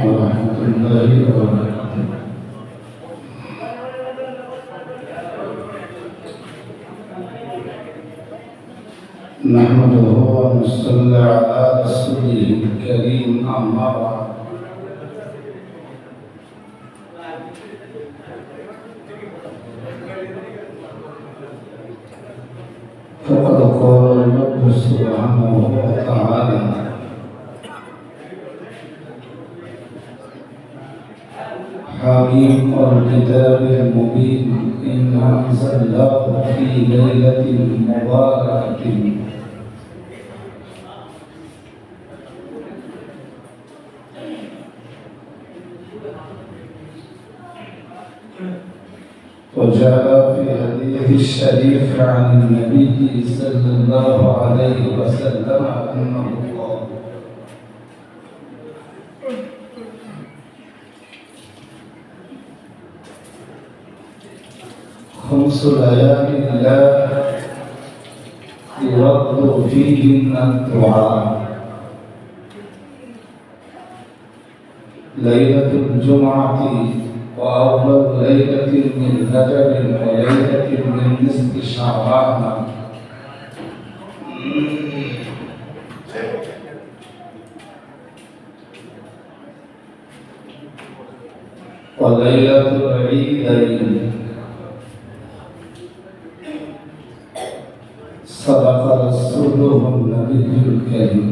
ورحمة الله وبركاته. نحمده ونصلي على رسوله الكريم أما بعد. فقد قال الرب سبحانه وتعالى: حميم والكتاب المبين إنا أنزلناه في ليلة مباركة وجاء في حديث الشريف عن النبي صلى الله عليه وسلم أنه قال: خمس ليال لا يرد فيهن الدعاء: ليلة الجمعة وأول ليلة من رجب وليلة من نصف شعبان وليلة العيدين. صدق رسوله النبي الكريم.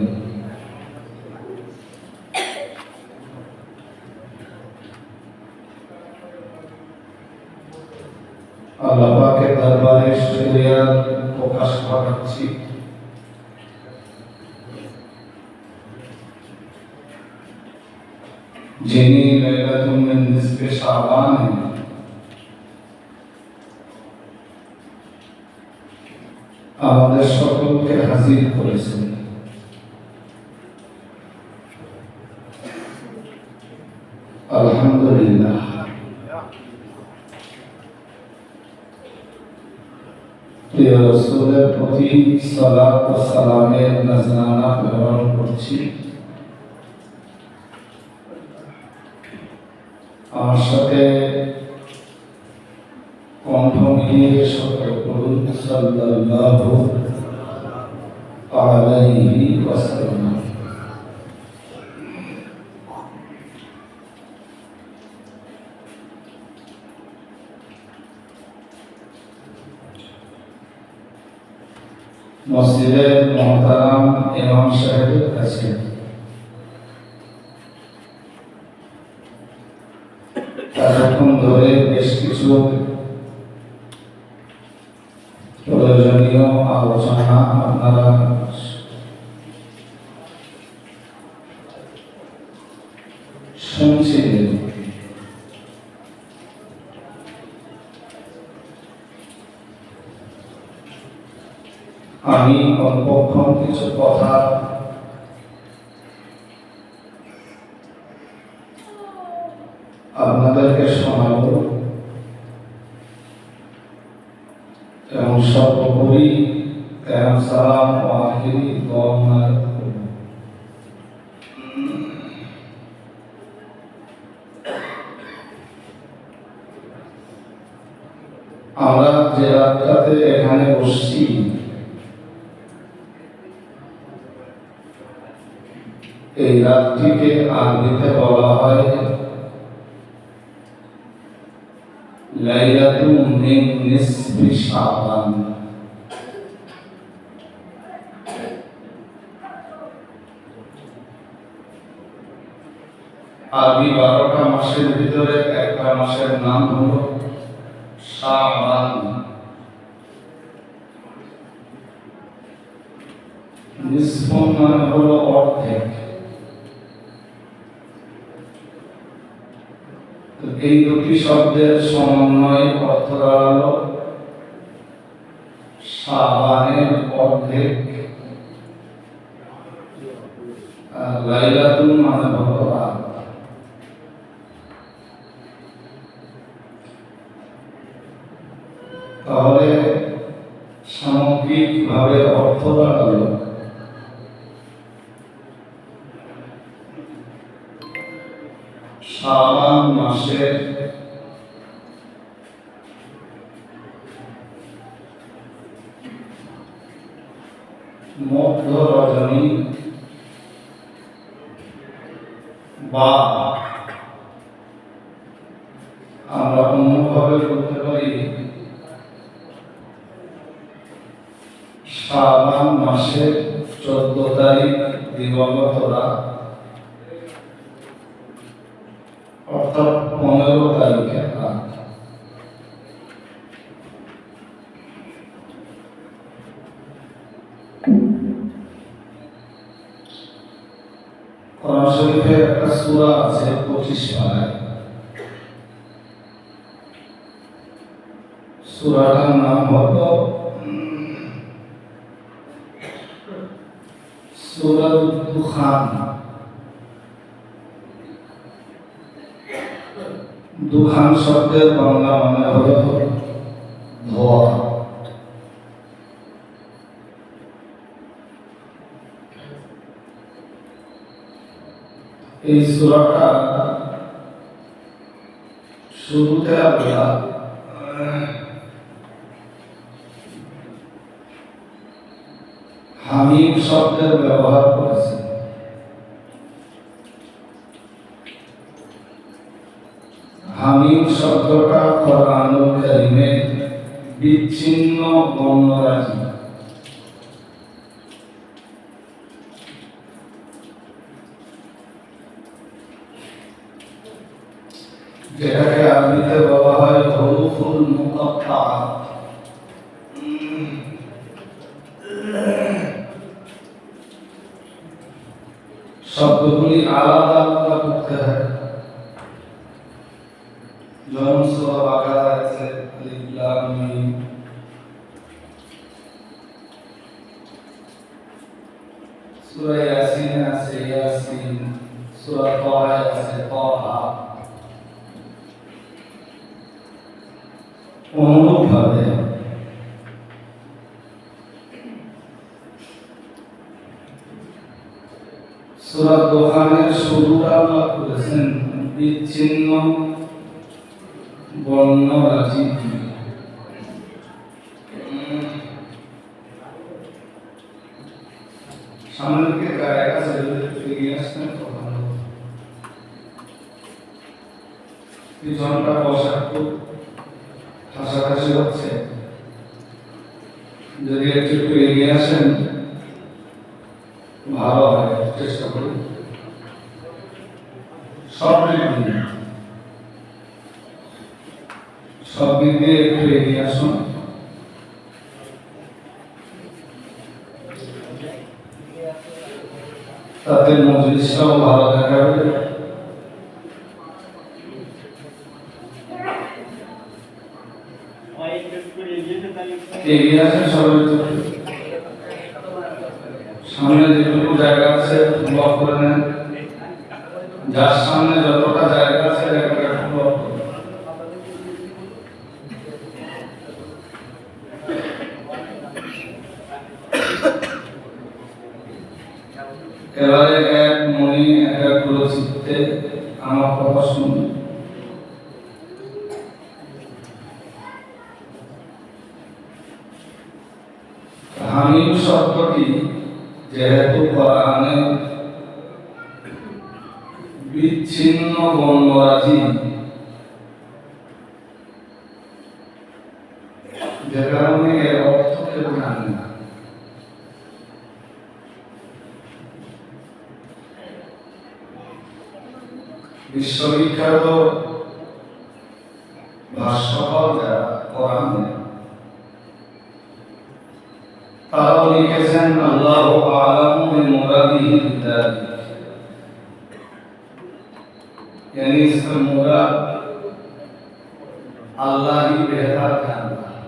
আল্লাহ পাকের দরবারে শুকরিয়া প্রকাশ করছি যিনি লাইলাতুল মিন নিসফে শাবানে আমাদের সকলকে হাজির করেছেন। আলহামদুলিল্লাহ। প্রিয় রাসূলের প্রতি সালাত ও সালামের নজরানা প্রেরণ করছি। আমার সাথে কণ্ঠ মিলিয়ে সকল করুন সাল্লাল্লাহু আলাইহি ওয়াসাল্লাম। মসজিদের মুহতারাম ইমাম সাহেবের কাছে এতক্ষণ ধরে বেশ কিছু প্রয়োজনীয় আলোচনা আপনারা শুনছিলেন। আমি অল্পক্ষণ কিছু কথা আপনাদেরকে শোনাবো এবং সর্বোপরি সালাম ও আখিরি দোয়া। আমরা যে রাতটাতে এখানে বসছি এই রাতটিকে আরবিতে বলা হয় লাইলাতুম মিন নিসফি শাবান। আরবি 12টা মাসের ভিতরে একটা মাসের নাম হলো শাবান। নিসফ মানে হলো অর্ধেক। এই দুটি শব্দের সমন্বয়ে অর্থ দাঁড়ালো শাবানের অর্ধেক। আর লাইলাতুল মানে হলো রাত। তাহলে সামগ্রিকভাবে অর্থ দাঁড়ালো শাবান মাসের মধ্য রজনী বা আমরা অন্যভাবে বলতে পারি শাবান মাসের 14 তারিখ দিবাগত রাত, অর্থাৎ 15 তারিখের রাত। কোরআন শরীফে একটা সূরা আছে 25 পারায়। সূরাটার নাম হলো সূরাতুদ দুখান। দুখান শব্দের বাংলা মানে হলো ধোঁয়া। এই সূরাটা শুরুতে আল্লাহ হামিম শব্দের ব্যবহার করেছেন। হামিম শব্দটা কোরআনুল কারীমে বিচ্ছিন্ন বর্ণরাজি। যেটাকে আরবিতে বলা হয় হুরুফুল মুকাত্তাআত। শব্দগুলি আলাদা আলাদা করতে হয়। যেমন সূরা বাকারা আছে আলিফ লাম মিম, সূরা ইয়াসিন আছে ইয়াসিন, সূরা তাহা আছে তাহা। অনুরূপভাবে সূরা দুখানের শুরুটা আল্লাহ করেছেন বিচ্ছিন্ন বর্ণরাজি। সামনের দিকে জায়গা ছেড়ে এগিয়ে আসতেন তখন পিছনটা বসা খুব ঠাসাঠাসি হচ্ছে। যদি একটু এগিয়ে আসেন ভালো হয়। চেষ্টা করি সব দিক দিয়ে একটু এগিয়ে আসুন। তাতে মজলিসটাও ভালো দেখাবে। এগিয়ে আসেন সবাই। সামনে যেটুকু জায়গা আছে ব্লক করে নেন। যার সামনে যতটা জায়গা আছে ব্লক করুন। এবারে এক মনে একাগ্র চিত্তে আমার কথা শুনুন। হামিম শব্দটি যেহেতু কোরআনে বিচ্ছিন্ন বর্ণরাজি, যে কারণে এর অর্থ কেউ জানে না। বিশ্ববিখ্যাত ভাষ্যকার যারা কোরআনে, তারাও লিখেছেন আল্লাহু আ'লামু বিমুরাদিহি বিযালিক, यानी इसका मुराद अल्लाह ही बेहतर जानता है।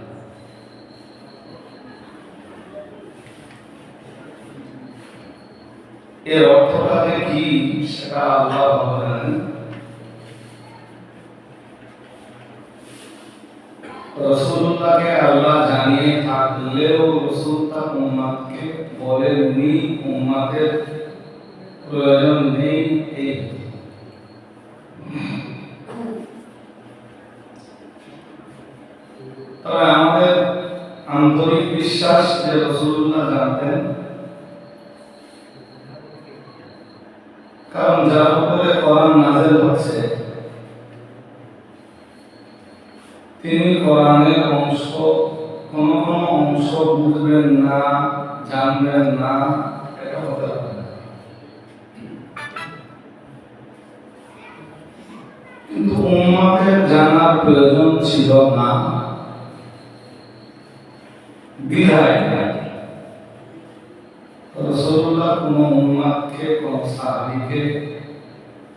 এর অর্থটা কি সেটা আল্লাহ বলেন। রাসূলুল্লাহকে আল্লাহ জানিয়ে থাকলেও রাসূল তার উম্মতকে বলেননি, উম্মতের প্রয়োজন নেই। এই তবে আমাদের আন্তরিক বিশ্বাস যে রাসূলুল্লাহ জানতেন, কারণ যার উপরে কোরআন নাযিল হচ্ছে তিনি কোরআনের অংশ কোন অংশ বুঝবেন না, জানবেন না, এটা হতে পারে না। কিন্তু উম্মতের জানার প্রয়োজন ছিল না বিধায় রাসূলুল্লাহ কোন উম্মতকে কোন সাহাবীকে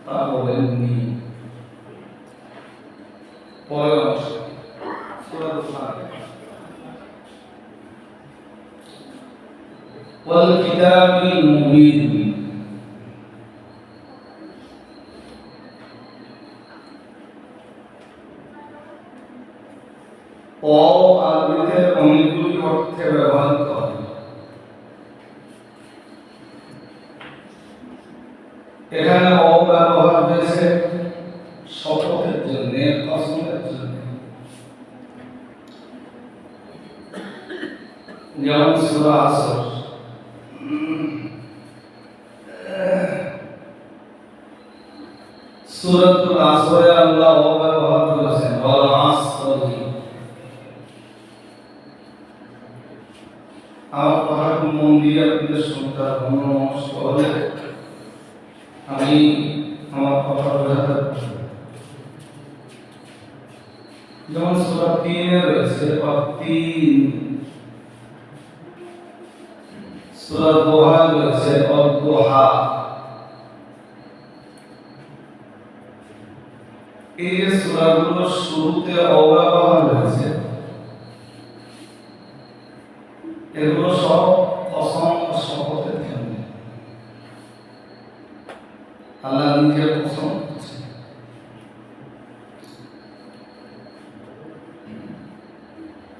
তা বলেননি। পরের অংশ সূরা আল-ফাতিহা ওয়াল কিতাবিল মুবিন। ও আরবিতে অনেকগুলি অর্থে ব্যবহৃত হয়। এখানে ও ব্যবহার হয়েছে শপথের জন্য, কসমের জন্য, যেমন সূরা আসর। সূরাতুল আসরে আল্লাহ ও ব্যবহার করেছেন, ওয়াল আসরি। আমার কথা মন দিয়ে আপনাদের শুনতে হবে, নষ্ট হলে আমি আমার কথা বোঝাতে পারবো। যেমন সূরা ৩ এ রয়েছে অতীন, সূরা দোহা রয়েছে অদোহা। এই যে সূরাগুলোর শুরুতে অব্যবহার রয়েছে, এগুলো সব অসংখ্য শপথের জন্য। আল্লাহ নিজের কসম করছে।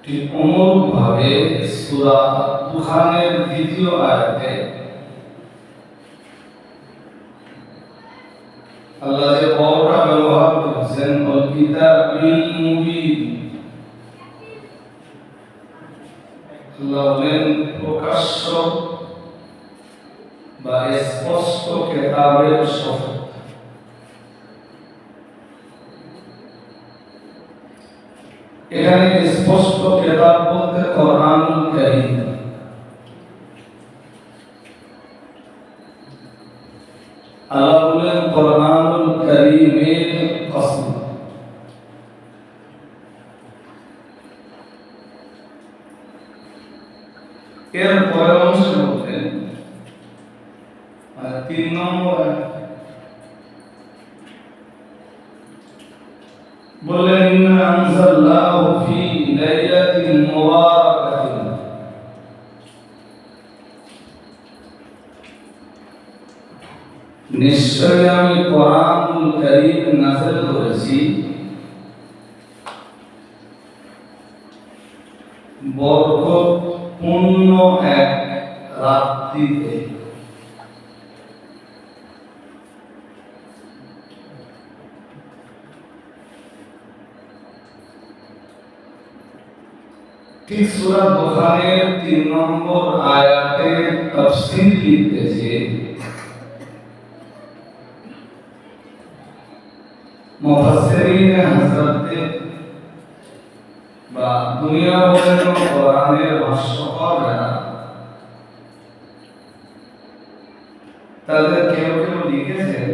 ঠিক অনুরূপভাবে সূরা দুখানের দ্বিতীয় আয়াতে আল্লাহ যে বড়টা ব্যবহার করেছেন, ওয়াল কিতাবিল মুবিন। আল্লাহ বলেন প্রকাশ্য বা স্পষ্ট কিতাবের শপথ। এখানে স্পষ্ট কিতাব বলতে কোরআনুল কারীম। আল্লাহ বলেন কোরআনুল কারীমের কসম। এর পরের অংশে বলতেন ৩ নম্বর বললেন ইন্না আনজালনাহু ফি লাইলাতিন মুবারাকাতিন। নিশ্চয়ই আমি কোরআনুল কারীম নাযিল করেছি বরকতপূর্ণ এক রাত্রিতে। ঠিক সূরা দুখানের ৩ নম্বর আয়াতের তাফসীর লিখতেছে মুফাসসিরিন হযরতে বা দুনিয়া বলেন কোরআনের ভাষ্যকার যারা, তাদের কেউ কেউ লিখেছেন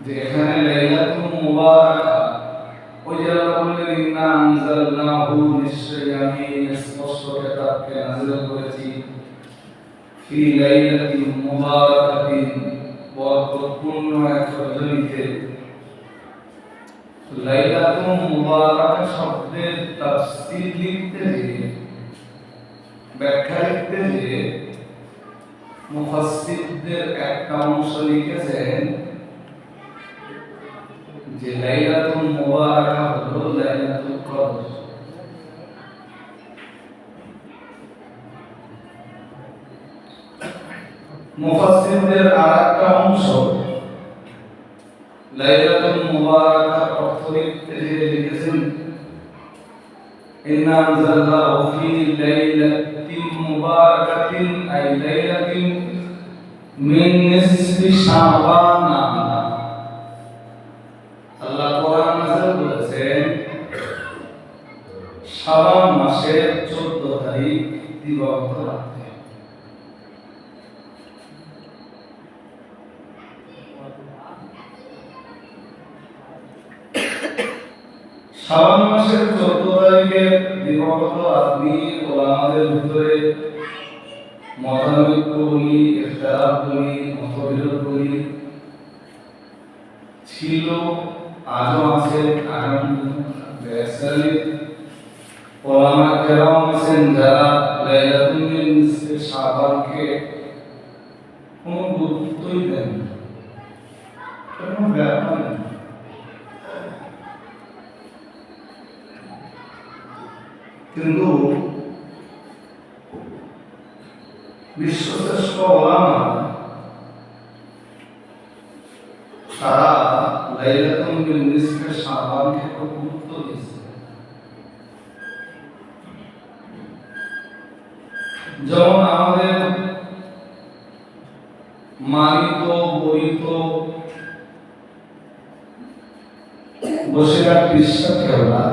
যে এখানে লাইলাতুল মুবারাকা, ওই যে আল্লাহ বললেন ইন্না আনজালনাহু, নিশ্চয়ই আমি স্পষ্ট কিতাবকে নাযিল করেছি, ফি লাইলাতিন মুবারাকাতিন, বরকতপূর্ণ এক রজনীতে। লাইলাতুল মুবারাকা শব্দের তাফসীর লিখতে গিয়ে, ব্যাখ্যা লিখতে গিয়ে মুফাসসিরদের একটা অংশ লিখেছেন যে লাইলাতুল মুবারাকা হলো লাইলাতুল কদর। মুফাসসিরদের আরেকটা অংশ লাইলাতুল মুবারাকার অর্থ লিখতে গিয়ে إنا أنزلناه في ليلة مباركة أي ليلة من نصف شعبان আল্লাহ কোরআন নাযিল করেছেন শাবান মাসের 14 তারিখ দিবাগত রাতে। শাবান মাসের 14 তারিখে দিবাগত রাতে ওলামাদের ভিতরে মতানৈক্য বলি, ইখতিলাফ বলি, মতবিরোধ বলি ছিল, আজও আছে, আগামী দিনে ওলামা কেরাম আছেন যারা লাইলাতুল নিসফে শাবানকে কোনো গুরুত্বই দেন না, কোনো ব্যাপার নেই। কিন্তু বিশ্বশ্রেষ্ঠ ওলামা তারা লাইলাতুল নিসফে শাবানকে খুব গুরুত্ব দিয়েছে। যেমন আমাদের মানিত বরিত বসিরহাট বিশ্বকেওলা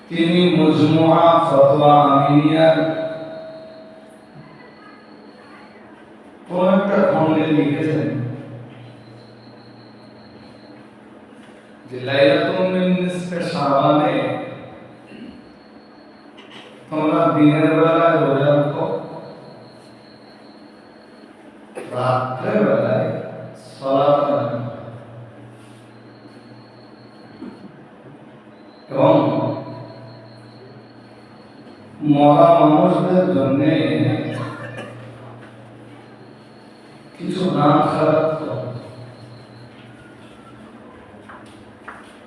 তিনি মজমুআ ফতোয়া আমিনিয়ার কোন একটা খণ্ডে লিখেছেন যে লাইলাতুল নিসফে শাবানে তোমরা দিনের বেলায় রোজা রাখো, রাত্রে বেলায় সালাত আদায় করো, এবং মরা মানুষদের জন্য কিছু দান খরচ করো,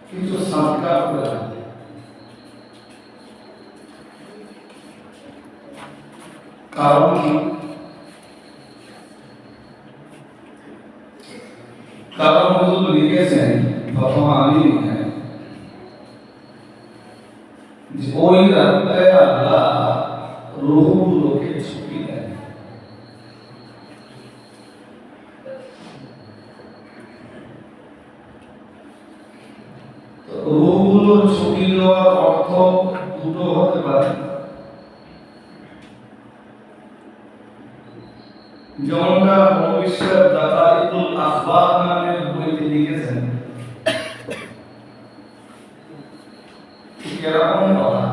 কিছু সাদকা করে দাও। কারণ কি? কারণ হুজুর লিখেছেন, ফতোয়া আমি লিখেন যে ওই রাতে আল্লাহ রূহগুলোকে ছুটি দেন। রূহগুলো ছুটি দেওয়ার অর্থ দুটো হতে পারে। যেমনটা ভবিষ্যৎ দাতাইতুল আখবার নামের বইতে লিখেছেন, এরকম কথা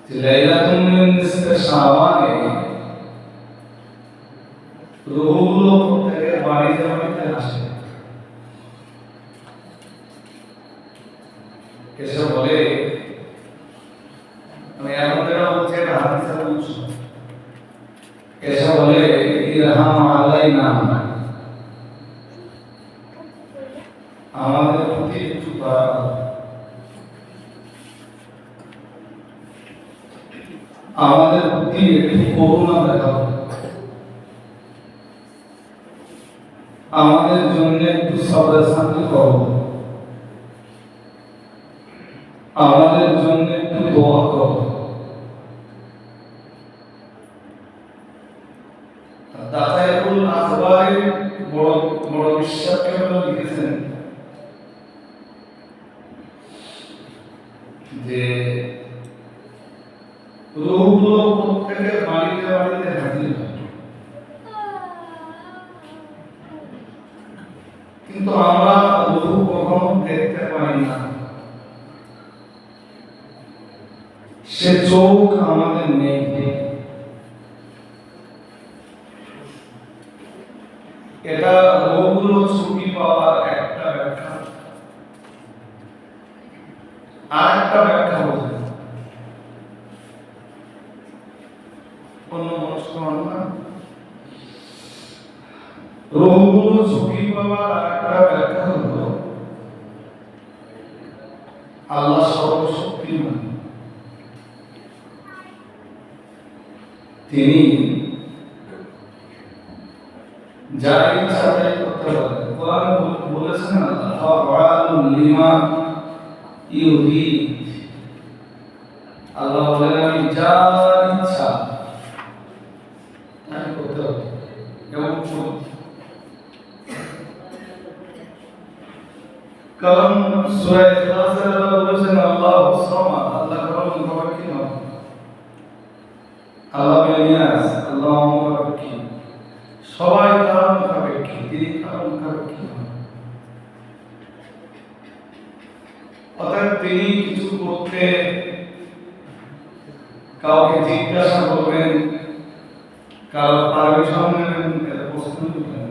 যে লাইলাতুল নিসফে শাবানে রূহগুলো প্রত্যেকের বাড়িতে বাড়িতে আসে, এসে বলে, আমি এখন যেটা বলছি এটা হাদিসে বলছি, এসে বলে ইরহাম আলাইনা, আমাদের প্রতি একটু দয়া করো, আমাদের প্রতি একটু করুণা দেখাও, আমাদের জন্য একটু সবর শান্তি করো, আমাদের জন্য একটু দোয়া করো। দাতাইতুল আখবারে বড় বড় বিশ্বকেওলা লিখেছেন যে রূহগুলো প্রত্যেকের বাড়িতে বাড়িতে হাজির হয়, কিন্তু আমরা রূহ কখনো দেখতে পাই না, সে চোখ আমাদের নেই। এটা রূহগুলো ছুটি পাওয়ার একটা ব্যাখ্যা। আর একটা ব্যাখ্যা হচ্ছে অন্য মনস্ক না, রূহগুলো ছুটি পাওয়ার আর একটা ব্যাখ্যা হলো আল্লাহ সর্বশক্তিমান, তিনি যা ইচ্ছা তাই করতে পারেন। কোরআনে বলেছেন আল্লাহ লিমা ইউরিদ, আল্লাহ বলেন আমি যা ইচ্ছা তাই করতে হবে। কেমন কারণ সূরা ইখলাসে আল্লাহ বলেছেন আল্লাহু সামাদ, আল্লাহ কারণ মুখাপেক্ষী নয়। আল্লাহ বেনিয়াস, আল্লাহ মুখাপেক্ষী, সবাই তার মুখাপেক্ষী, তিনি কারণ মুখাপেক্ষী নয়। অতএব তিনি কিছু করতে কাউকে জিজ্ঞাসা করবেন, কারো পারমিশন নেবেন, এর প্রশ্ন নেবেন।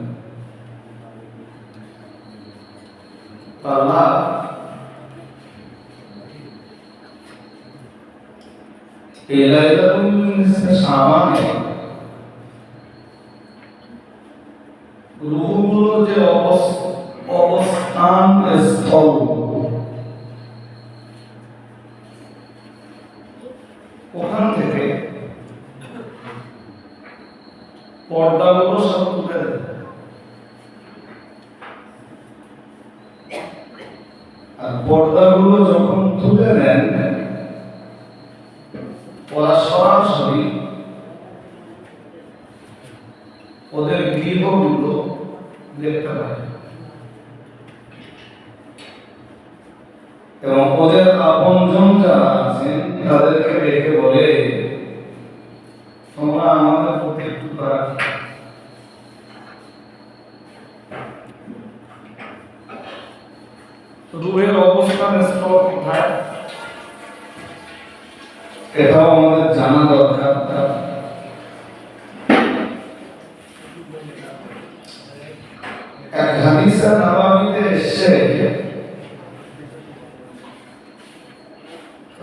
আল্লাহ এই লাইলাতুল শাবানে রূহগুলোর যে অবস্থান স্থল, ওখান থেকে পর্দাগুলো সব তুলে দেয়। আর পর্দাগুলো যখন তুলে দেন, ওরা সরাসরি ওদের গৃহগুলো দেখতে পায় এবং ওদের আপনজন যারা আছেন তাদেরকে দেখে বলে তোমরা আমাদের প্রতি একটু দয়া করো। রূহের অবস্থান স্থল কোথায়, এটাও আমাদের জানা দরকার। এক হাদিসে নববীতে এসেছে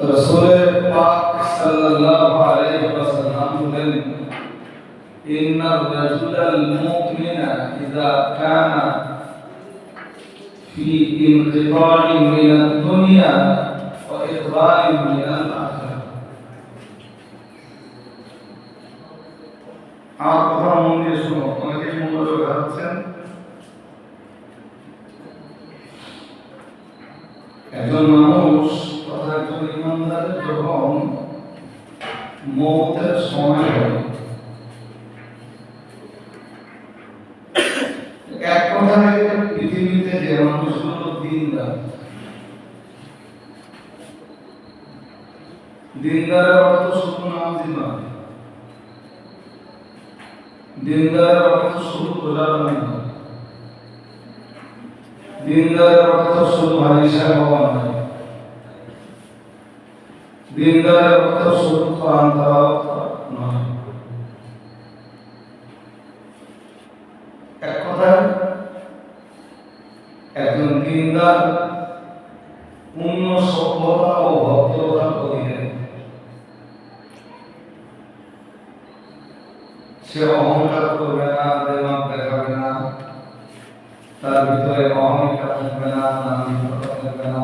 রাসূল পাক সাল্লাল্লাহু আলাইহি ওয়াসাল্লাম বলেন ইন্নার রাজুলাল মুমিনা ইযা কানা ফি ইনকিতারি মিনাদ দুনিয়া ওয়া ইকবালি মিনাল আখিরাহ। আমার কথা মন দিয়ে শুনো, অনেকে মনোযোগ রাখছেন। একজন মানুষ তথা একজন ইমানদারের যখন মওতের সময় হয়, এক কথায় পৃথিবীতে যে মানুষগুলো দিনদারের অর্থ শুধু নামাজি নয়, দিনদারের অর্থ শুধু রোজাদার নয়, দিনদারের অর্থ শুধু হাজি সাহেব হওয়া নয়, দিনদারের অর্থ শুধু কোরআন তেলাওয়াত নয়। এক কথায় একজন দিনদার পূর্ণ সভ্যতা ও ভদ্রতার অধীনে, সে অহংকার করবে না, দেমাগ দেখাবে না, তার ভিতরে অহমিকা থাকবে না, নামিকতা থাকবে না,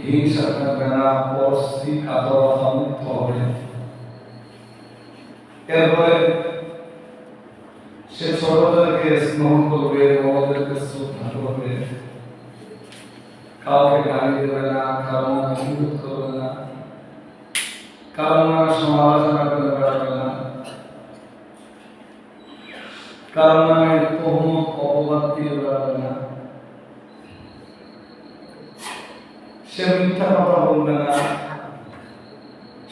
হিংসা থাকবে না, পরশ্রী কাতরতা মুক্ত হবে। এরপরে সে ছোটদেরকে স্নেহ করবে, বড়দেরকে শ্রদ্ধা করবে, কাউকে গালি দেবে না, কারো অভিযোগ করবে না, কারো নামে সমালোচনা করে বেড়াবে না, কারো নামে তহমত অপবাদ দিয়ে বেড়াবে না, সে মিথ্যা কথা বলবে না,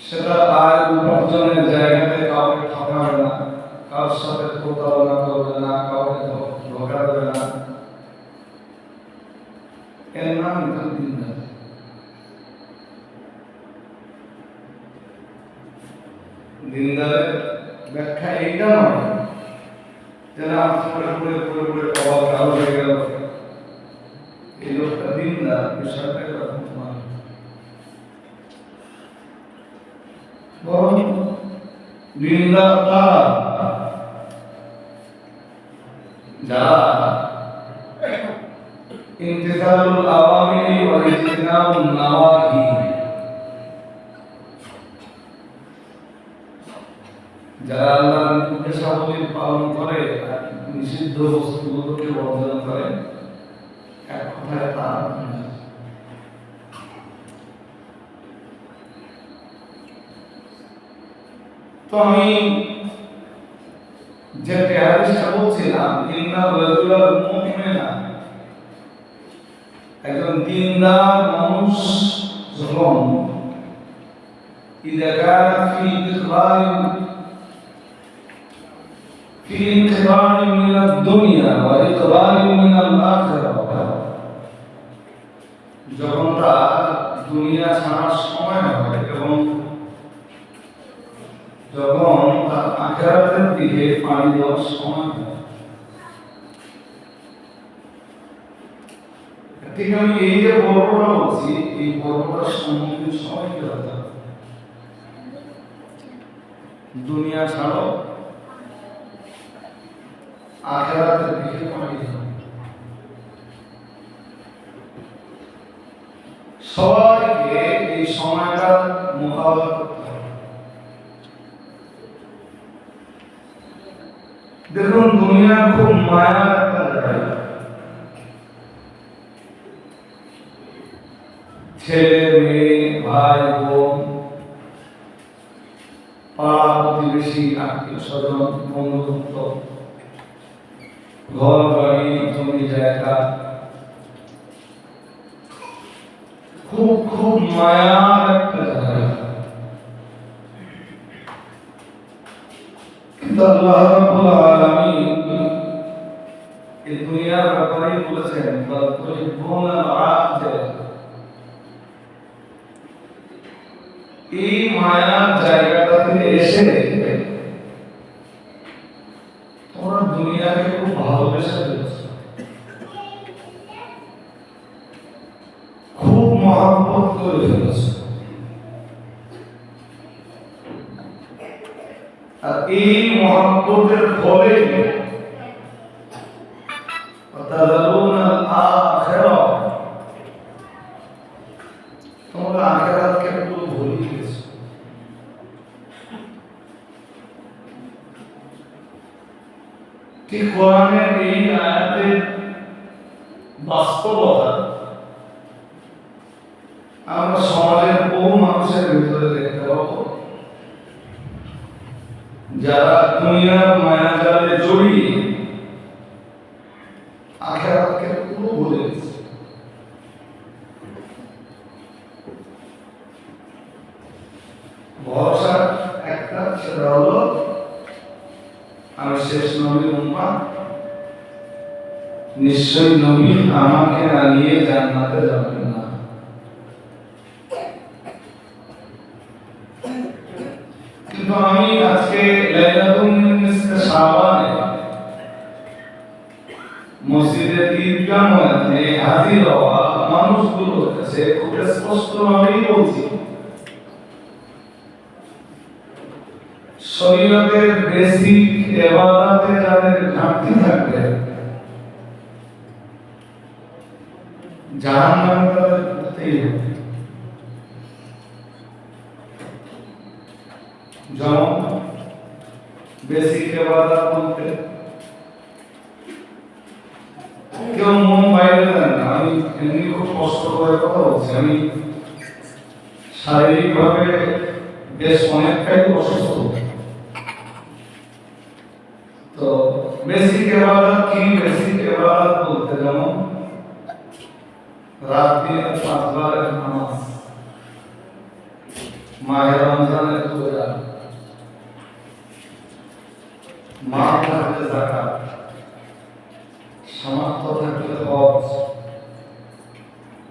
সেটা আয় উপার্জনের জায়গাতে কাউকে ঠকাবে না, কারোর সাথে প্রতারণা করবে না, কাউকে ধোঁকা দেবে না। এর নাম দিনদার। দিনদারের ব্যাখ্যা এইটা নয় যে না পড়ে পড়ে পড়ে পড়ে অভাব কালো হয়ে গেল, এই লোকটা দিনদার, বিষয়টা এরকম নয়। বরং দিনদার তারা যারা ইমতিসালুল আওয়ামিরি ওয়া ইজতিনাবুন নাওয়াহি, যারা আল্লাহর নির্দেশাবলী পালন করে, নিষিদ্ধ বস্তুগুলোকে বর্জন করে, এক কোথায় তার। তো আমি যে হাদিসটা বলছিলাম, ইন্না রাজুলাল মুমিনা, একজন দিনদার মানুষ যখন ইযা কানা ফি ইনকিতারি মিনাদ দুনিয়া ওয়া ইকবালি মিনাল আখিরাহ, যখন তার দুনিয়া ছাড়ার সময় হয় এবং যখন তার আখিরাতের দিকে পাড়ি দেওয়ার সময় হয়। ঠিক আমি এই যে পর্বটা বলছি, এই পর্বটার সম্মুখীন সবাই কি হতে হবে? দুনিয়া ছাড়ো, আখিরাতের দিকে পাড়ি দাও। সবাইকে এই সময়টার মোকাবেলা করতে হবে। দেখুন, দুনিয়া খুব মায়ার একটা জায়গা। ছেলে মেয়ে, ভাই বোন, পাড়া প্রতিবেশী, আত্মীয় স্বজন, বন্ধুত্ব, ঘর বাড়ি, জমি জায়গা, খুব খুব মায়ার একটা জায়গা। কিন্তু আল্লাহ রাব্বুল আলামিন এই দুনিয়ার ব্যাপারে বলেছেন, বাল তুহিব্বুনাল আখিরাহ, এই মায়ার জায়গাটাতে এসে তোমরা দুনিয়াকে খুব ভালোবেসে ফেলেছো, খুব মহব্বত করে ফেলেছো। আর এই মহব্বতের ফলে তাযারুনাল আখিরাহ, তোমরা আখিরাতকে পুরো ভুলে গেছো। ঠিক কোরআনের এই আয়াতের বাস্তবতা আমরা সমাজের বহু মানুষের ভিতরে দেখতে পাবো, যারা দুনিয়ার মায়াজালে জড়িয়ে আখিরাতকে পুরো ভুলে গেছে। ভরসা একটা, সেটা হলো আমি শেষ নবীর উম্মাহ, নিশ্চয়ই নবী আমাকে না নিয়ে জান্নাতে যাবেন না। কিন্তু আমি আজকে লাইলাতুল নিসফে শাবানে মসজিদের ঈদগাহ ময়দানে হাজির হওয়া মানুষগুলোর কাছে খুব স্পষ্টভাবেই বলছি, শরীয়তের বেসিক ইবাদতে যাদের ঘাটতি থাকবে, জাহান্নামে তাদের পড়তেই হবে। যেমন বেসিক ইবাদত বলতে কেউ মন বাইরে দেন না। আমি এমনি খুব কষ্ট করে কথা বলছি, আমি শারীরিকভাবে বেশ অনেকটাই অসুস্থ। তো বেসিক ইবাদত কি? বেসিক ইবাদত বলতে যেমন রাত দিনে 5 বারের নামাজ, মাহে রমজানের রোজা, মাল থাকলে যাকাত, সামর্থ্য থাকলে হজ,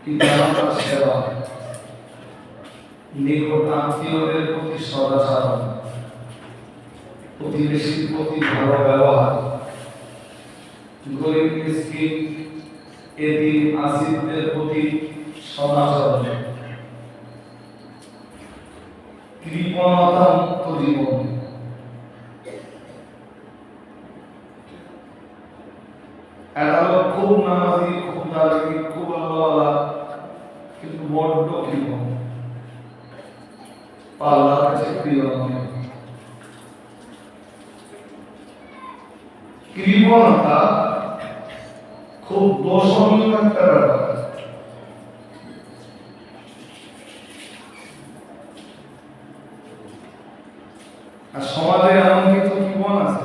পিতামাতার সেবা, নিকট আত্মীয়দের প্রতি সদাচরণ, প্রতিবেশীর প্রতি ভালো ব্যবহার, গরিব মিসকিন এতিম আসিফদের প্রতি সদাচরণ, কৃপণতা মুক্ত জীবন। এটা হলো খুব নামাজি, খুব দাঁড়ি, খুব আল্লাহওয়ালা, কিন্তু বড্ড কৃপণ, আল্লাহর কাছে প্রিয় নয়। কৃপণতা খুব দোষণীয় একটা ব্যাপার। আর সমাজে এমন কিছু জীবন আছে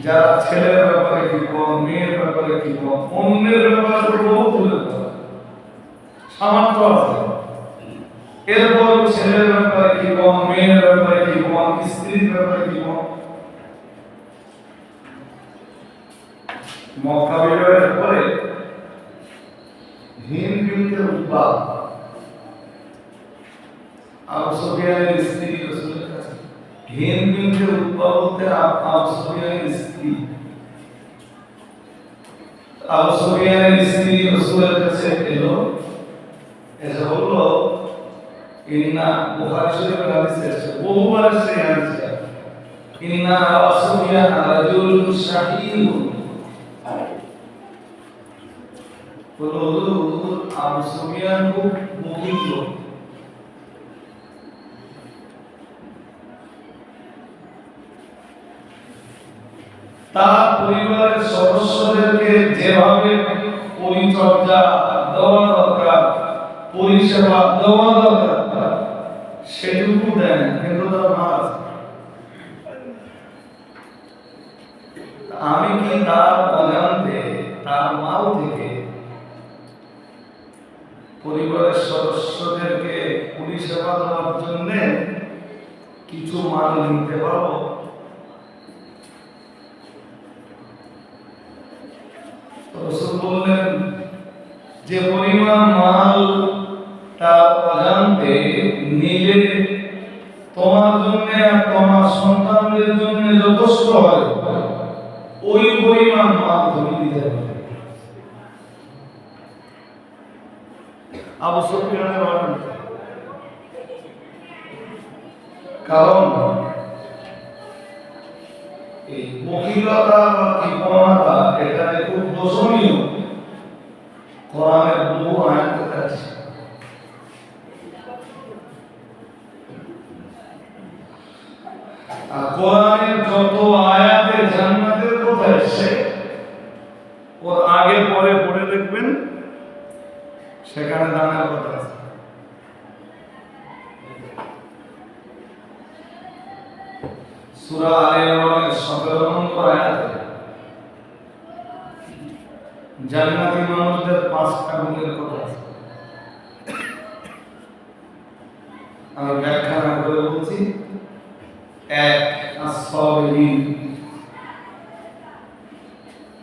যারা ছেলের ব্যাপারে জীবন, মেয়ের ব্যাপারে জীবন, অন্যের ব্যাপারে বহু তুলে ধরে সামর্থ্য আছে, এরপর ছেলের ব্যাপারে জীবন, মেয়ের ব্যাপারে জীবন, স্ত্রীর ব্যাপারে জীবন। মক্কা বিজয়ের পরে হিন্দ যুদ্ধের উদ্ভব, আবু সুফিয়ানের স্ত্রী রাসূলের কাছে, হিন্দ যুদ্ধের উদ্ভব হতে আবু সুফিয়ানের স্ত্রী, আবু সুফিয়ানের স্ত্রী রাসূলের কাছে এলো, এসে বলল, ইন্না বুখারী শরীফের হাদিসে আছে, বহুবার এসেছে এই হাদিসটা, ইন্না আবু সুফিয়ান রাজুলুন শাহীহুন, আবু সুফিয়ান খুব মুখিক লোক। তার পরিবারের সদস্যদেরকে যেভাবে পরিচর্যা দেওয়া দরকার, পরিষেবা দেওয়া দরকার, সেটুকু দেন, কিন্তু তার মা আছে। আমি কি তার অজান্তে তার মাল থেকে পরিবারের সদস্যদেরকে পরিষেবা দেওয়ার জন্য কিছু মাল নিতে পারবো? রাসূল বললেন, যে পরিমাণ মাল তার অজান্তে নিলে তোমার জন্য আর তোমার সন্তানদের জন্য যথেষ্ট হয়, ওই পরিমাণ মাল তুমি দিতে পারবে। আবু সুফিয়ানের অজান্তে, কারণ এই বখিলতা বা কৃপণতা এখানে খুব দোষণীয়। কোরআনের বহু আয়াত আছে, আর কোরআনের যত আয়াতে জান্নাতের কথা এসেছে ওর আগে পরে পড়ে দেখবেন সেখানে দানের কথা আছে। সূরা আলে ইমরানের 17 নম্বর আয়াতে জান্নাতি মানুষদের 5টা গুণের কথা আছে। আমি ব্যাখ্যা না করে বলছি। এক, আস-সাবিরিন,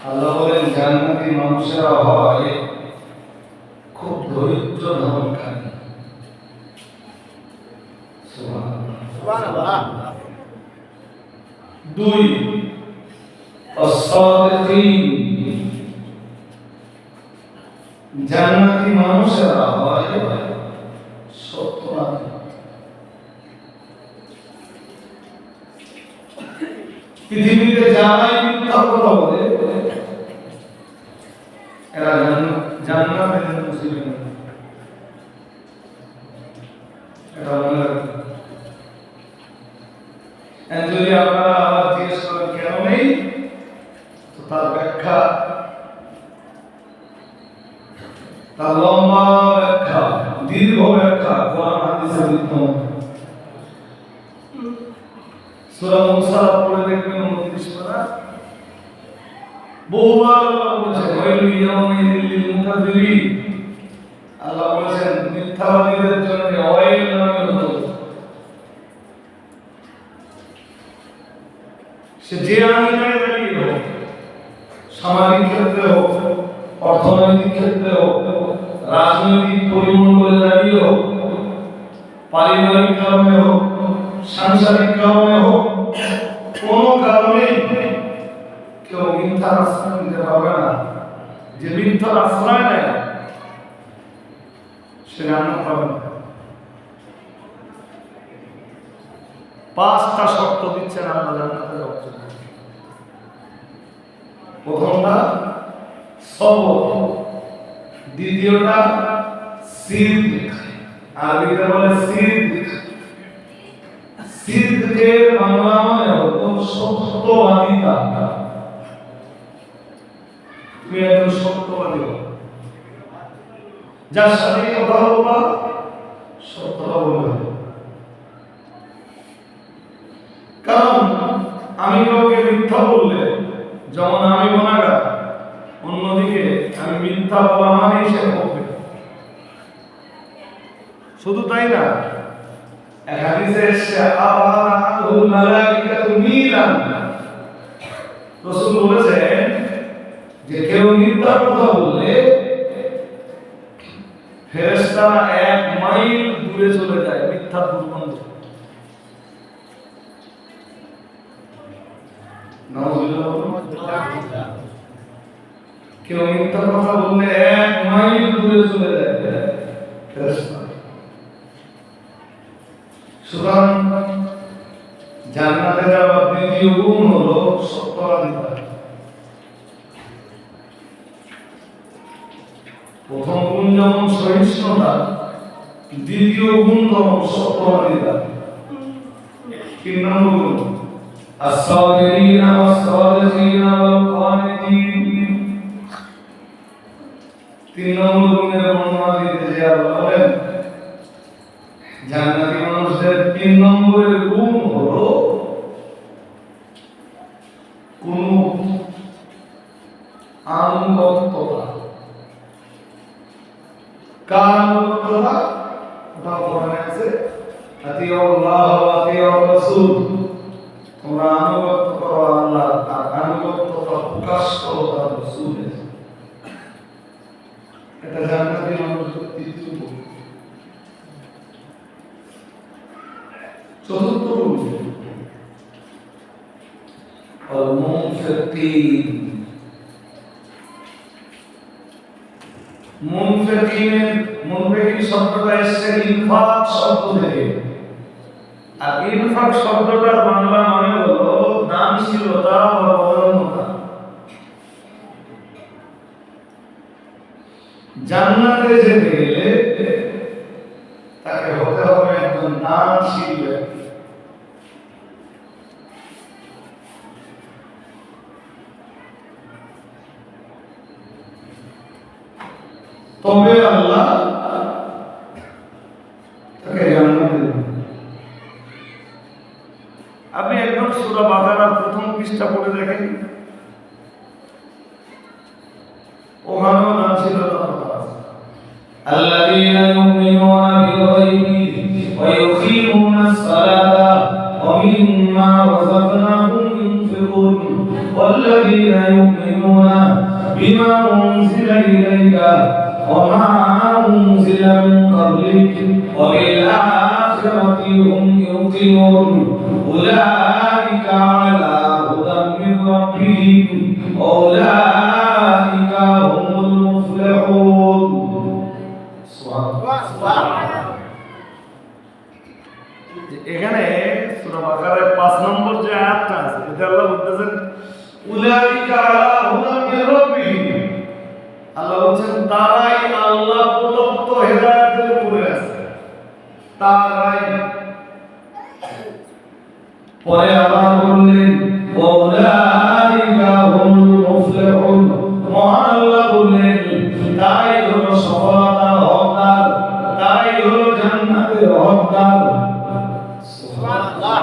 আল্লাহ বলেন জান্নাতি মানুষেরা হয় খুব ধৈর্য ধারণকারী। সুবহানাল্লাহ। দুই, আস-সাদিকিন, জান্নাতি মানুষেরা হয় সত্যবাদী। পৃথিবীতে যারাই মিথ্যা কথা বলে এরা জান্নাতের নসিবে নেই। এটা মনে রাখবেন। যদি আপনারা আবার জিজ্ঞেস করেন কেন নেই, তো তার ব্যাখ্যা, তার লম্বা ব্যাখ্যা, দীর্ঘ ব্যাখ্যা কোরআন হাদিসে বিদ্যমান। সূরা মুসা পড়ে দেখবেন 29 পারা, বহুবার আল্লাহ বলেছেন ওয়াইলু ইয়াউমাইযিল লিল মুকাযযিবিন, আল্লাহ বলেছেন মিথ্যাবাদীদের জন্য ওয়াইল নামে হতো। সে যে আঙিনায় দাঁড়িয়ে হোক, সামাজিক ক্ষেত্রে হোক, অর্থনৈতিক ক্ষেত্রে হোক, রাজনৈতিক পরিমণ্ডলে দাঁড়িয়ে হোক, পারিবারিক কারণে হোক, সাংসারিক কারণে হোক, কোন কারণে কেউ মিথ্যার আশ্রয় নিতে পারবে না। যে মিথ্যার আশ্রয় নেয় সে জান্নাত পাবে না। 5টা শর্ত দিচ্ছেন আল্লাহ জান্নাতে যাওয়ার জন্য। প্রথমটা সবর, দ্বিতীয়টা সিদক, আরবিতে বলে সিদক। সিদকের বাংলা মানে হলো সত্যবাদিতা। তুমি একজন সত্যবাদী হও, যার সাথে কথা বলবা সত্যটা বলবে। কারণ আমি কাউকে মিথ্যা বললে যেমন আমি গুনাহগার, অন্যদিকে আমি মিথ্যা বলা মানেই সে হবে। শুধু তাই না, এক হাদিসে এসেছে আবারাতুল মালাইকাতু মিলান, রাসূল বলেছেন যে কেউ মিথ্যা কথা বললে ফেরেশতারা 1 মাইল দূরে চলে যায় মিথ্যা দুর্গন্ধ। কেউ মিথ্যা কথা বললে 1 মাইল দূরে চলে যায় ফেরেশতারা। সুতরাং জান্নাতে যাওয়ার দ্বিতীয় গুণ হলো সত্যবাদিতা। প্রথম গুণ যেমন সহিষ্ণুতা, দ্বিতীয় গুণ যেমন সত্যবাদিতা। 3 নম্বর গুণ as-sabirin was-sadiqin wal-qanitin। 3 নম্বর গুণের বর্ণনা দিতে যে আল্লাহ বলেন জান্নাতি মানুষদের 3 নম্বরের গুণ হলো কুনুত, আনুগত্যতা। কানুগত্যতা ওটা কোরআনে আছে, আতিউল্লাহ ওয়া আতিউর রাসূল, তোমরা আনুগত্য করো আল্লাহ আর আনুগত্যতা প্রকাশ করো তার রাসূলের। এটা জান্নাতি মানুষদের তৃতীয় গুণ। চতুর্থ গুণ আল-মুনফিকিন। মুনফিকিন শব্দটা এসেছে ইনফাক শব্দ থেকে, আর ইনফাক শব্দটার বাংলা মানে হলো দানশীলতা বা বদান্যতা। জান্নাতে যেতে গেলে তাকে হতে হবে একজন দানশীল ব্যক্তি। তবে আল্লাহ তাকে জান্নাত দেবেন। আপনি একদম সূরা বাকারার প্রথম পৃষ্ঠা পড়ে দেখেন, ওখানেও দানশীলতার কথা আছে। আল্লাযীনা ইউমিনুনা বিল গায়বি ওয়া ইউকিমুনাস সালাতা ওয়া মিম্মা রাযাকনাহুম ইউনফিকুন ওয়াল্লাযীনা ইউমিনুনা বিমা উনজিলা ইলাইকা ওয়া মা উনজিলা মিন ক্বাবলিক ওয়া বিল আখিরাতি হুম ইউকিনুন উলাইকা আলা হুদাম মির রাব্বিহিম উলাইকা হুমুল মুফলিহুন। এখানে সূরা বাকারার 5 নম্বর যে আয়াতটা আছে, এটা আল্লাহ বলতেছেন উলাইকা আলা হুদাম মির রাব্বিহিম। আল্লাহ বলেন তারাই আল্লাহ প্রদত্ত হেদায়েতের উপরে আছে, তারাই। পরে আবার বললেন উলাইকা হুমুল মুফলিহুন। মহান আল্লাহ বললেন তারাই হলো সফলতার হকদার, তারাই হলো জান্নাতের হকদার। সুবহানাল্লাহ।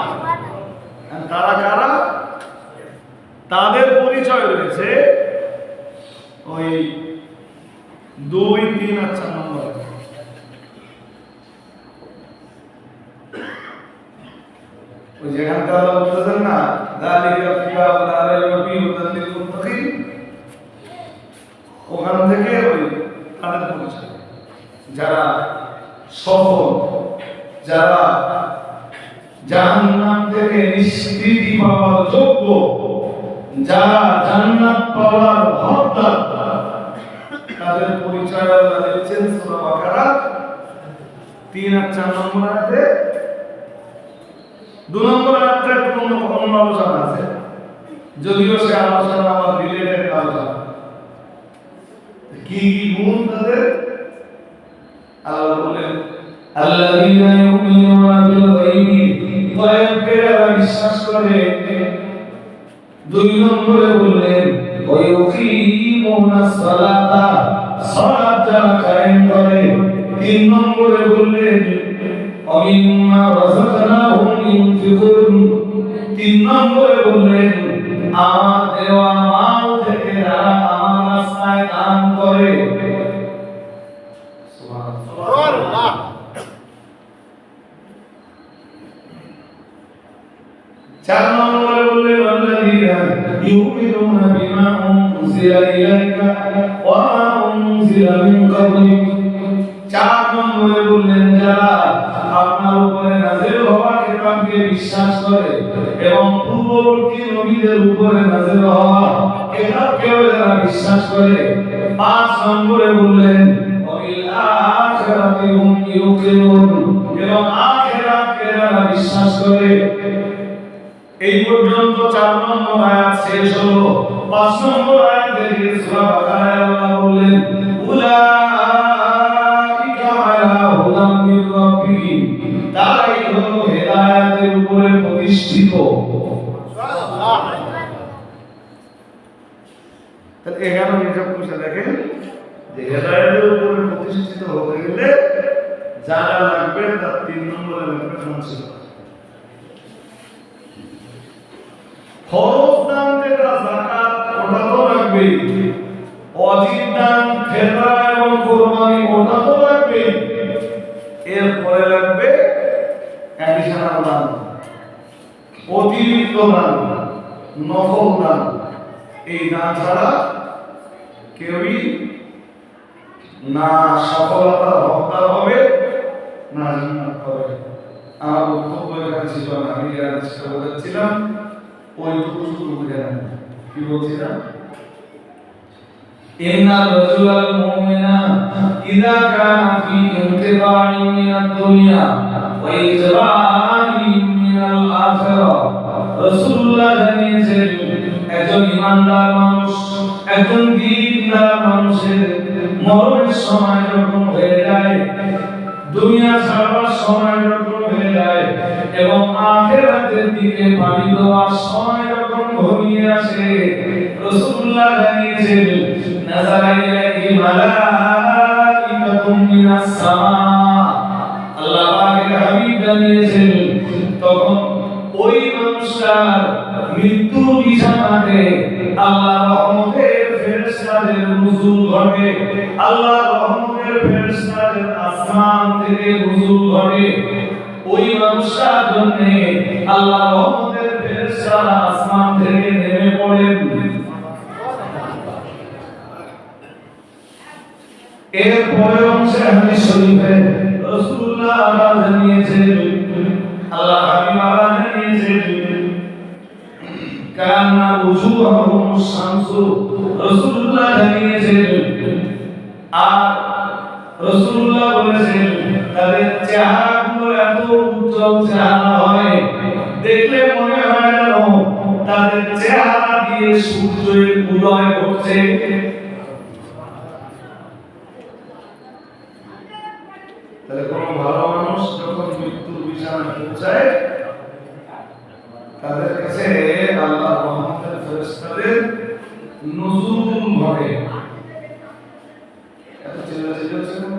তারা কারা? তাদের পরিচয় রয়েছে ওই 2, 3 আর 4 নম্বর। ওই যেখানটা আল্লাহ বলতেছেন না যালিকাল কিতাবু লা রাইবা ফীহি হুদাল লিল মুত্তাকিন, ওখান থেকে ওই তাদের পরিচয়, যারা সফল, যারা জাহান্নাম থেকে নিষ্কৃতি পাওয়ার যোগ্য, যারা জান্নাত পাওয়ার হকদার, তাদের পরিচয় আল্লাহ দিয়েছেন সূরা বাকারা 3 আর 4 নম্বর আয়াতে। 2 নম্বর আয়াতে অন্য আলোচনা আছে, যদিও সে আলোচনা আমার রিলেটেড আলোচনা। কি গুণ তাদের? আল্লাহ বলেন আল্লাযীনা ইউমিনুনা বিল গায়বি, গায়বকে বিশ্বাস করে। 2 নম্বরে বললেন ওয়া ইউকিমুনা ইউকিমুনাস সালাতা, সালাত যারা কায়েম করে। 3 নম্বরে বললেন ওয়ামিম্মা রাযাকনাহুম ইউনফিকুন, 3 নম্বরে বললেন আমার দেওয়া মাল থেকে যারা আমার রাস্তায় দান করে। সুবহানাল্লাহ। 4 নম্বরে বললেন আল্লাযীনা ইউমিনুনা বিমা উনজিলা ইলাইকা ওয়া মা উনজিলা মিন ক্বাবলিক। 4 নম্বরে বললেন যারা আপনার উপরে নাযিল হওয়া কিতাবকে বিশ্বাস করে এবং পূর্ববর্তী নবীদের উপরে নাযিল হওয়া কিতাবকেও যারা বিশ্বাস করে। 5 নম্বরে বললেন ওয়াবিল আখিরাতি হুম ইউকিনুন, এবং আখিরাতকে যারা বিশ্বাস করে। এই পর্যন্ত 4 নম্বর আয়াত শেষ হলো। 5 নম্বর আয়াতে সূরা বাকারায় আল্লাহ বললেন উলাইকা আলা হুদাম মির রাব্বিহিম, তারাই হলো হেদায়েতের উপরে প্রতিষ্ঠিত। সুবহানাল্লাহ। তাহলে এখানে হিসাব করে দেখেন যে হেদায়েতের উপরে প্রতিষ্ঠিত হতে গেলে যা যা লাগবে তার 3 নম্বরে লাগবে মানসিকতা। ফরজ দান যেটা যাকাত ওটা তো লাগবে, ওয়াজিব দান ফিতরা এবং কুরবানি ওটা তো লাগবে। এরপরে লাগবে অ্যাডিশনাল দান, অতিরিক্ত দান, নফল দান। এই দান ছাড়া কেউই না সফলতার হকদার হবে না জান্নাত পাবে। আমার বক্তব্য এখানে ছিল না, আমি এখানে চেষ্টা করেছিলাম ওইটুকু শুধু বুঝে নেন। কি বলছিলাম? ইন্নার রাজুলাল মুমিনা ইযা কানা ফি ইনতিবাই মিনাদ দুনিয়া ওয়া ইজরাই মিনাল আখিরাহ। রাসূলুল্লাহ জানিয়েছেন একজন ঈমানদার মানুষ, একজন দ্বীনদার মানুষের মরণের সময় যখন হয়ে যায়, দুনিয়া ছাড়ার সময় যখন হয়ে যায় এবং আখিরাতের দিকে পাড়ি দেওয়ার সময় যখন ঘনিয়ে আসে, রাসূলুল্লাহ জানিয়েছেন নাযারা ইলাইহি মালাইকাতুম মিনাস সামা। আল্লাহ পাকের হাবিব জানিয়েছেন তখন ওই মানুষটার মৃত্যুর বিছানাতে আল্লাহর রহমতের ফেরেশতাদের নুজুল ঘটে, আল্লাহর রহমতের ফেরেশতাদের আসমান থেকে নুজুল ঘটে। ওই মানুষটার জন্য আল্লাহর রহমতের ফেরেশতারা আসমান থেকে নেমে পড়েন। এরপরে অংশে হাদিস শরীফে রাসূলুল্লাহ জানিয়েছেন, আল্লাহ হাবিব জানিয়েছেন কান্না উজুহুম শামসু। রাসূলুল্লাহ জানিয়েছেন আর রাসূলুল্লাহ বলেছেন তাদের চেহারাগুলো এত উজ্জ্বল চেহারা হয়, দেখলে মনে হয় যেন তাদের চেহারা দিয়ে সূর্যের উদয় ঘটছে। তাহলে কোনো ভালো মানুষ যখন মৃত্যুর বিছানায় পৌঁছায় তাদের কাছে আল্লাহর রহমতের ফেরেশতাদের নুজুল ঘটে। এত চিল্লাচিল্লি হচ্ছে না?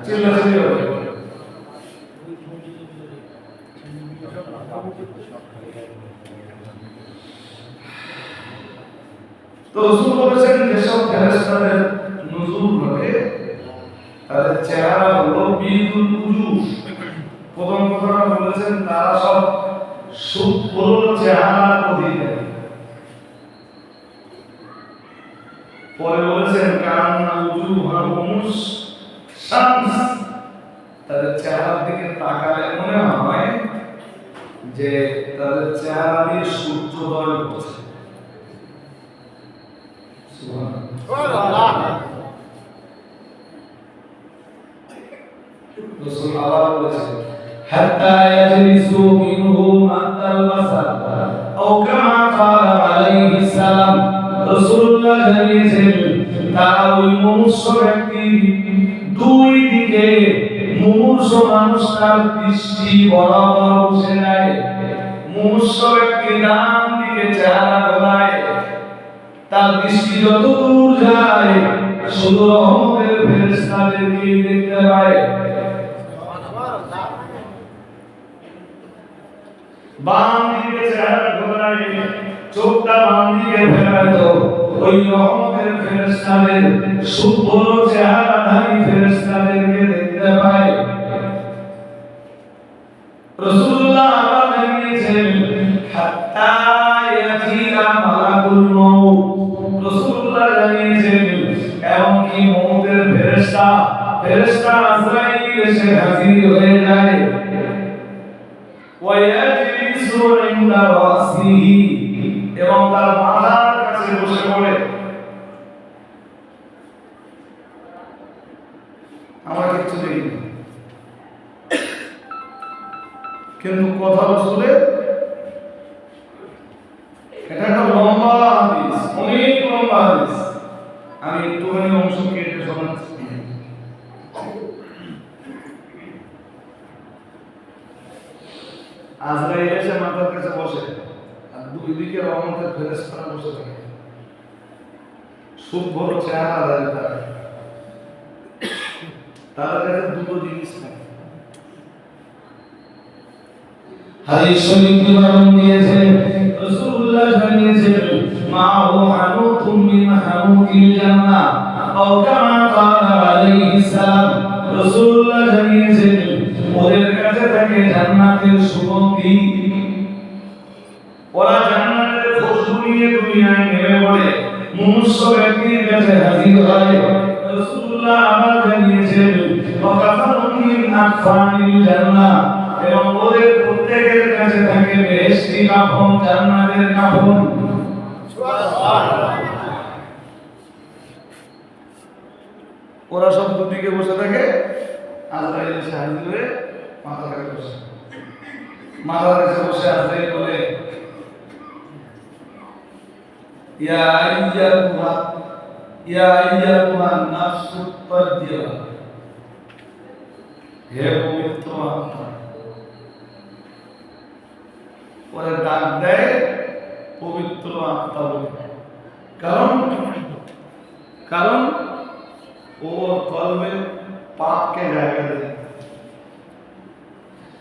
চিল্লাচিল্লি হচ্ছে। তো রাসূল বলেছেন যেসব ফেরেশতাদের নুজুল ঘটে তাদের চেহারা হলো বিদুল উজুহ। প্রথম কথাটা বলেছেন তারা সব সুন্দর চেহারার অধিকারী। পরে বলেছেন কান্না উজুহুহুমুস শামস, তাদের চেহারার দিকে তাকালে মনে হয় যে তাদের চেহারা দিয়ে সূর্যোদয় হচ্ছে। সুবহানাল্লাহ। রাসূল আবার বলেছেন হাত্তা ইয়াজলিসু মিনহু মাতাল বাসার আও কামা ক্বালা আলাইহিস সালাম। রাসূলুল্লাহ জানিয়েছেন তারা ওই মনুষ্য ব্যক্তি দুই দিকে মুমূর্ষু মানুষটার দৃষ্টি বরাবর বসে যায়। মনুষ্য ব্যক্তি ডান দিকে চেহারা ঘোরায়, তার দৃষ্টি যত দূর যায় শুধু রহমতের ফেরেশতাদেরকে দেখতে পায়। বাম দিকে চেহারা ঘোরায়, চোখটা বাম দিকে ফেরায় তো ওই রহমতের ফেরেশতাদের শুদ্ধ চেহারাধারী ফেরেশতাদেরকে দেখতে পায়। রাসূলুল্লাহ আবার জানিয়েছেন হাত্তা ইয়াতিয়া মালাকুল মউত, রাসূলুল্লাহ জানিয়েছেন এমনকি মউতের ফেরেশতা আজরাইল এসে হাজির হয়ে যায়। ওয়া ইয়াজলিসু ইনদা রাসিহি, এবং তার মাথার কাছে বসে পড়ে। আমরা কিছু দেখি না, কিন্তু কথা শুনে এটা একটা লম্বা হাদিস, অনেক লম্বা হাদিস। আমি একটুখানি অংশ কেটে শোনাচ্ছি। আজরাইল এসে মাথার কাছে বসে, আর দুই দিকে রহমতের ফেরেশতারা বসে থাকে। শুভ বড় চেহারা তার কাছে দুটো জিনিস থাকে। হাদিস শরীফ বিবরণ দিয়েছেন, রাসূলুল্লাহ জানিয়েছেন মাহু হানুতুম মিন হানুতিল জান্নাহ আও কামা ক্বালা আলাইহিস সালাম। রাসূলুল্লাহ জানিয়েছেন ওদের কাছে থাকে জান্নাতের সুগন্ধি, ওরা জান্নাতের খুশবু নিয়ে দুনিয়ায় নেমে পড়ে, মনুষ্য ব্যক্তির কাছে হাজির হয়। রাসূলুল্লাহ আবার জানিয়েছেন ওয়া কাফারুন মিন আকফানিল জান্নাহ, এবং ওদের প্রত্যেকের কাছে থাকে বেহেশতি কাফন, জান্নাতের কাফন। সুবহানাল্লাহ। ওরা সব দুদিকে বসে থাকে, আজরাইল এসে হাজির হয়ে মাথার কাছে বসে, মাথার কাছে বসে আজরাইল বলে ইয়া আইয়াতুহা নাফসুত তাইয়্যিবা, হে পবিত্র আত্মা। ওরা ডাক দেয় পবিত্র আত্মা বলে, কারণ ওর কলবে পাপকে জায়গা দেয়।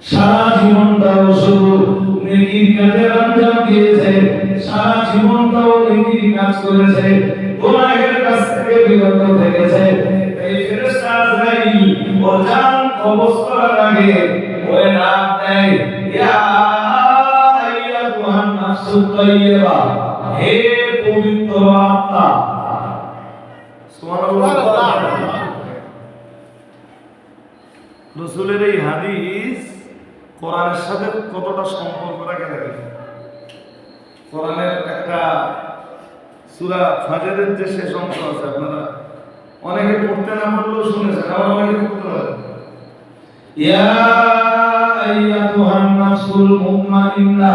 সারা জীবনটাও শুধু নেকির কাজে আঞ্জাম দিয়েছে, সারা জীবনটাও নেকির কাজ করেছে, গুনাহের কাজ থেকে বিরত থেকেছে। এই ফেরেশতা আজরাইল ওর জান কবজ করার আগে ওরে ডাক দেয় ইয়া আইয়াতুহান নাফসুত তাইয়্যিবা, হে পবিত্র আত্মা। সুবহানাল্লাহ। রাসূলের এই হাদিস কোরআনের সাথে কতটা সম্পর্ক রাখে দেখেন। কোরআনের একটা সূরা ফাজরের যে শেষ অংশ আছে, আপনারা অনেকে পড়তে না পারলেও শুনেছেন, আবার অনেকে পড়তে পারেন। ইয়া আইয়াতুহান নাফসুল মুতমাইন্না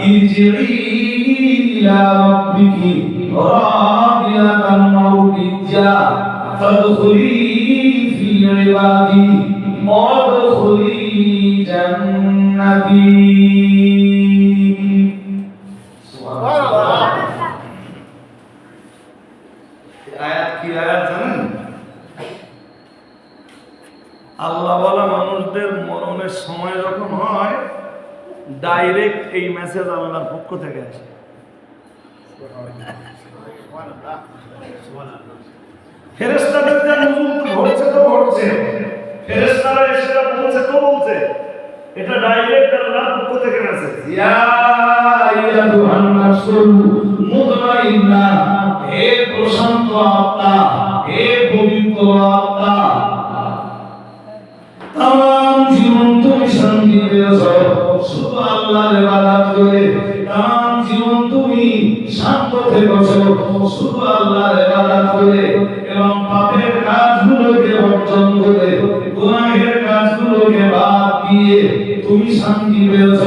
ইরজিই ইলা রাব্বিকি রাদিয়াতান মারদিয়া ফাদখুলি ফি ইবাদি ওয়াদখুলি জান্নাতি। সুবহানাল্লাহ। আয়াত কি আয়াত জানেন? আল্লাহওয়ালা মানুষদের মরণের সময় যখন হয়, ডাইরেক্ট এই মেসেজ আল্লাহর পক্ষ থেকে আসে। ফেরেশতাদের যা নজুল ঘটছে তো ঘটছে, ফেরেশতারা এসে বলছে তো বলছে, এটা ডাইরেক্ট আল্লাহর পক্ষ থেকে মেসেজ। ইয়া আইয়াতুহান নাফসুল মুতমাইন্না, হে প্রশান্ত আত্মা, হে পবিত্র আত্মা, তাম জীবন তুমি শান্তি পেয়েছ শুধু আল্লাহর ইবাদত করে, তাম জীবন তুমি শান্ত থেকেছ শুধু আল্লাহর ইবাদত করে, এবং পাপের কাজগুলোকে বর্জন করে, গুনাহের কাজগুলোকে বাদ দিয়ে তুমি শান্তি পেয়েছ।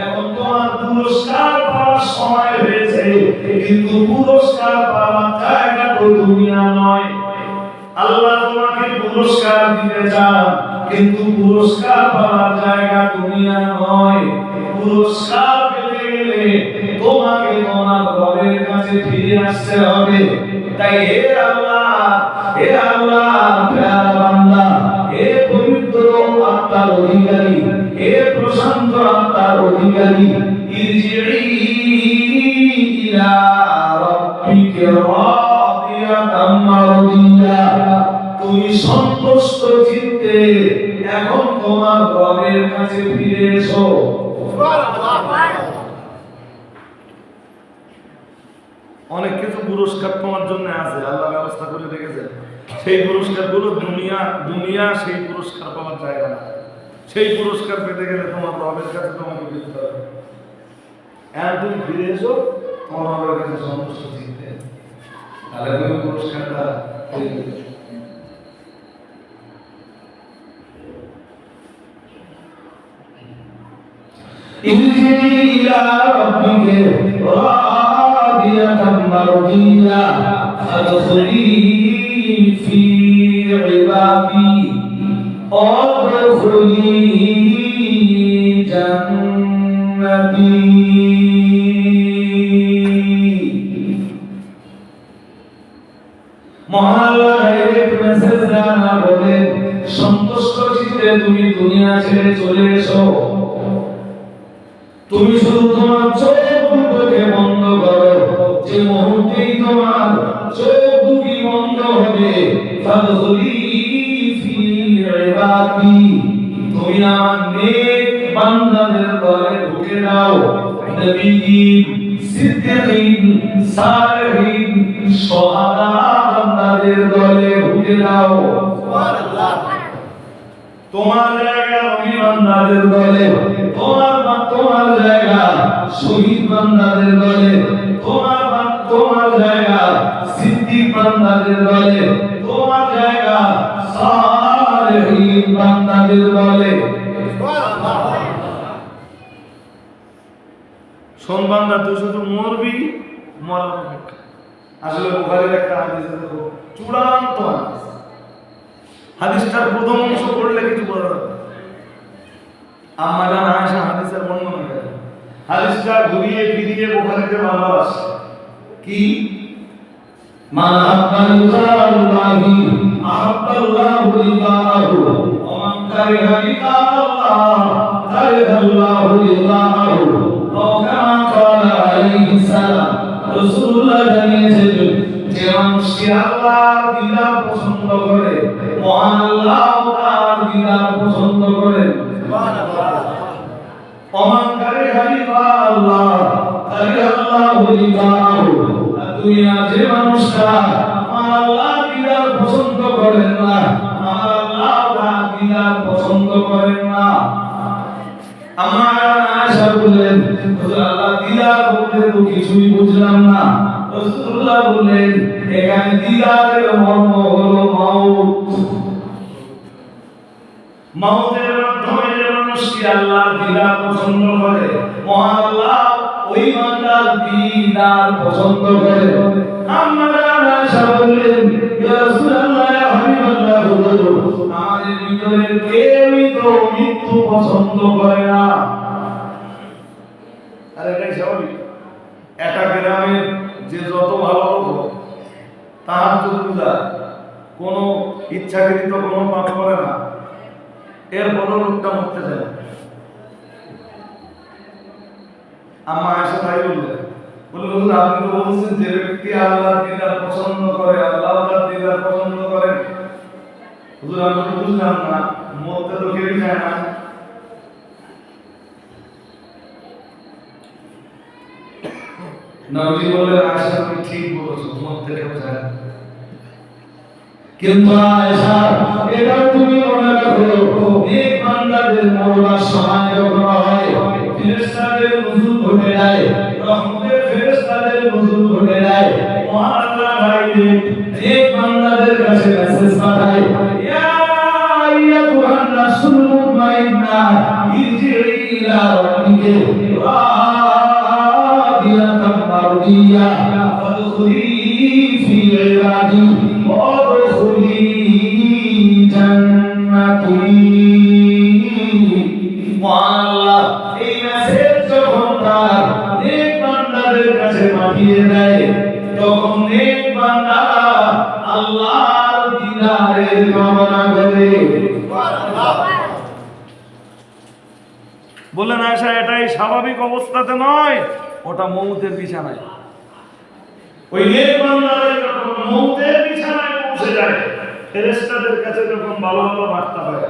এখন তোমার পুরস্কার পাওয়ার সময় হয়েছে, কিন্তু পুরস্কার পাওয়ার জায়গা তো দুনিয়া নয়। আল্লাহ তোমাকে পুরস্কার দিতে চান, কিন্তু পুরস্কার পাওয়ার জায়গা দুনিয়া নয়। পুরস্কার পেতে গেলে তোমাকে তোমার রবের কাছে ফিরে আসতে হবে। তাই হে আল্লাহ প্যারা বান্দা, হে পবিত্র আত্মার অধিকারী, হে প্রশান্ত আত্মার অধিকারী, ইরজিই ইলা রাব্বিকা রাদিয়াতাম মারদিয়া, তুমি সন্তুষ্ট চিত্তে এখন তোমার রবের কাছে ফিরে এসো। অনেক কিছু পুরস্কার তোমার জন্য আছে, আল্লাহ ব্যবস্থা করে রেখেছে। সেই পুরস্কারগুলো দুনিয়া সেই পুরস্কার পাওয়ার জায়গা না। সেই পুরস্কার পেতে গেলে তোমার রবের কাছে তোমাকে ফিরতে হবে। এখন তুমি ফিরে এসো তোমার রবের কাছে সন্তুষ্ট চিত্তে, তাহলে তুমি পুরস্কারটা পেয়ে যাবে। ইরজি ইলা রাব্বিকা রাদিয়াতাম মারদিয়া ফাদখুলি ফি ইবাদি আদখুলি জান্নাতি। মহান আল্লাহ ডাইরেক্ট মেসেজ জানা বলেন, সন্তুষ্ট চিত্তে তুমি দুনিয়া ছেড়ে চলে এসো। তুমি শুধু তোমার চোখ দুটোকে বন্ধ করো, যে মুহূর্তেই তোমার চোখ দুটি বন্ধ হবে, ফাদখুলি ফি ইবাদি, তুমি আমার নেক বান্দাদের দলে ঢুকে যাও। নবীয়িন, সিদ্দিকিন, সালেহিন, শুহাদা বান্দাদের দলে ঢুকে যাও। সুবহানাল্লাহ। তোমার জায়গা নবী বান্দাদের দলে, তোমার জায়গা শহীদ বান্দাদের দলে, তোমার জায়গা সিদ্দিক বান্দাদের দলে, তোমার জায়গা সালেহিন বান্দাদের দলে। শোন বান্দা, তুই শুধু মরবি, মরার অপেক্ষা। আসলে বুখারীর একটা হাদিস আছে, চূড়ান্ত হাদিস। হাদিসটার প্রথম অংশ পড়লে কিছু বলা যাবে। আম্মা জান আয়েশা হাদিসের বর্ণনা করেন, হাদিসটা ঘুরিয়ে ফিরিয়ে বুখারীতে ভালো আছে। কি? মান আহাব্বা লিকাল্লাহি আহাব্বাল্লাহু লিকাহু ওয়া মান কারিহা লিকাল্লাহ কারিহাল্লাহু লিকাহু। ও কামা ক্বালা আলাইহিস সালাম, রাসূলুল্লাহ জানিয়েছেন, যে মানুষটি আল্লাহর দিদার পছন্দ করে, মহান আল্লাহ তার দিদার পছন্দ করেন। সুবহানাল্লাহ। ওমান কারিহা লিকাল্লাহ কারিহাল্লাহু লিকাহু, দুনিয়া যে মানুষটা আমার আল্লাহর দিদার পছন্দ করেন না, আমার আল্লাহ তার দিদার পছন্দ করেন না। আমার আয়েশা বললেন, হুজুর আল্লাহ দিদার বলতে তো কিছুই বুঝলাম না। রাসূলুল্লাহ বললেন, এখানে দিদারের মর্ম হলো মাউত। মাউতের মাধ্যমে যে মানুষটি আল্লাহর দিদার পছন্দ করে, মহান আল্লাহ ওই বান্দার দিদার পছন্দ করে। আমরা আয়েশা বললেন, ইয়া রাসূলুল্লাহ ইয়া হাবিবাল্লাহ, আমাদের ভিতরে কেউই তো মৃত্যু পছন্দ করে না। আর এটাই স্বাভাবিক। একটা গ্রামের যে যত ভালো লোক তার চতুর্দা কোনো ইচ্ছাকৃত কোনো পাপ করে না, এর বড় লোকটা মরতে চায়। আম্মা আয়েশা তাই বললেন, হুজুর আপনি তো বলছেন যে ব্যক্তি আল্লাহর দিদার পছন্দ করে, আল্লাহ তার দিদার পছন্দ করেন। হুজুর আমি তো বুঝলাম না, মরতে তো কেউই চায় না। নবী বললেন, আয়েশা তুমি ঠিক বলেছো, মরতে কেউ চায় না। কিন্তু আয়েশা এটা তুমি মনে রাখো, নেক বান্দাদের মরবার সময় যখন হয়, ফেরেশতাদের নুজুল ঘটে যায়, রহমতের ফেরেশতাদের নুজুল ঘটে যায়, মহান আল্লাহ ডাইরেক্ট নেক বান্দাদের কাছে মেসেজ পাঠায়, ইয়া আইয়াতুহান নাসুল মুতমাইন্না ইরজিই ইলা রাব্বিকা রাদিয়াতাম মারদিয়া ফাদখুলি ফি ইবাদি ওয়াদখুলি জান্নাতি। মহান আল্লাহ এই মেসেজ কাছে পাঠিয়ে দেয়, তখন নেক বান্দা আল্লাহর দিদারের কামনা করে। বললেন আয়েশা, এটাই স্বাভাবিক অবস্থাতে নয়, ওটা মৌতের বিছানায়। ওই নেক বান্দারা যখন মৌতের বিছানায় পৌঁছে যায়, ফেরেশতাদের কাছে যখন ভালো ভালো বার্তা পায়,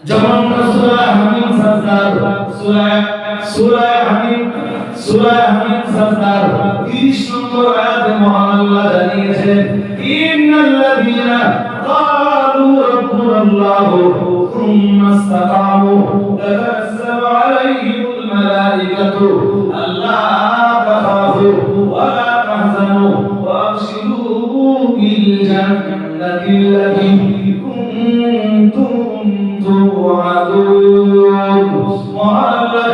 যেমন সূরা হামিম সাজদার সূরা হামিম সাজদার 30 নম্বর আয়াতে মহান আল্লাহ জানিয়েছেন, ইন্নাল্লাযীনা ক্বালু রাব্বুনাল্লাহু সুম্মা ইসতাকামু তাতানাজ্জালু আলাইহিমুল মালাইকাতু আল্লা তাখাফু ওয়া লা তাহজানু ওয়া আবশিরু বিল জান্নাতিল্লাতী কুনতুম তুআদুন। মহান আল্লাহ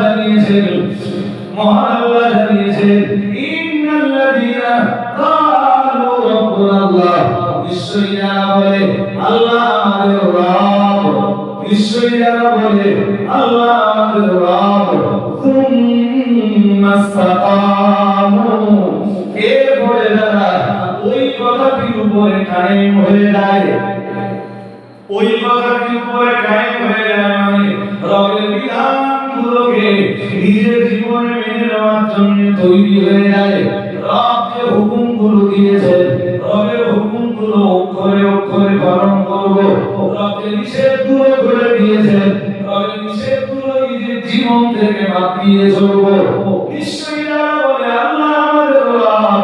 জানিয়েছেন, ইন্নাল্লাযীনা ক্বালু রাব্বুনাল্লাহ, নিশ্চয়ই যারা বলে আল্লাহ আমাদের রব, নিশ্চয়ই যারা বলে আল্লাহ আমাদের রব, সুম্মা ইসতাকামু, এরপরে যারা ওই কথাটির উপরে কায়েম হয়ে যায়, ওই কথাটির উপরে কায়েম হয়ে যায়, মানে রবের বিধানগুলোকে নিজের জীবনে মেনে নেওয়ার জন্য তৈরি হয়ে যায়। রব যে হুকুমগুলো দিয়েছেন, রবের হুকুমগুলো অক্ষরে অক্ষরে পালন করব। রব যে নিষেধগুলো করে দিয়েছেন, রবের নিষেধগুলো নিজের জীবন থেকে বাদ দিয়ে চলব। নিশ্চয়ই যারা বলে আল্লাহ আমাদের রব,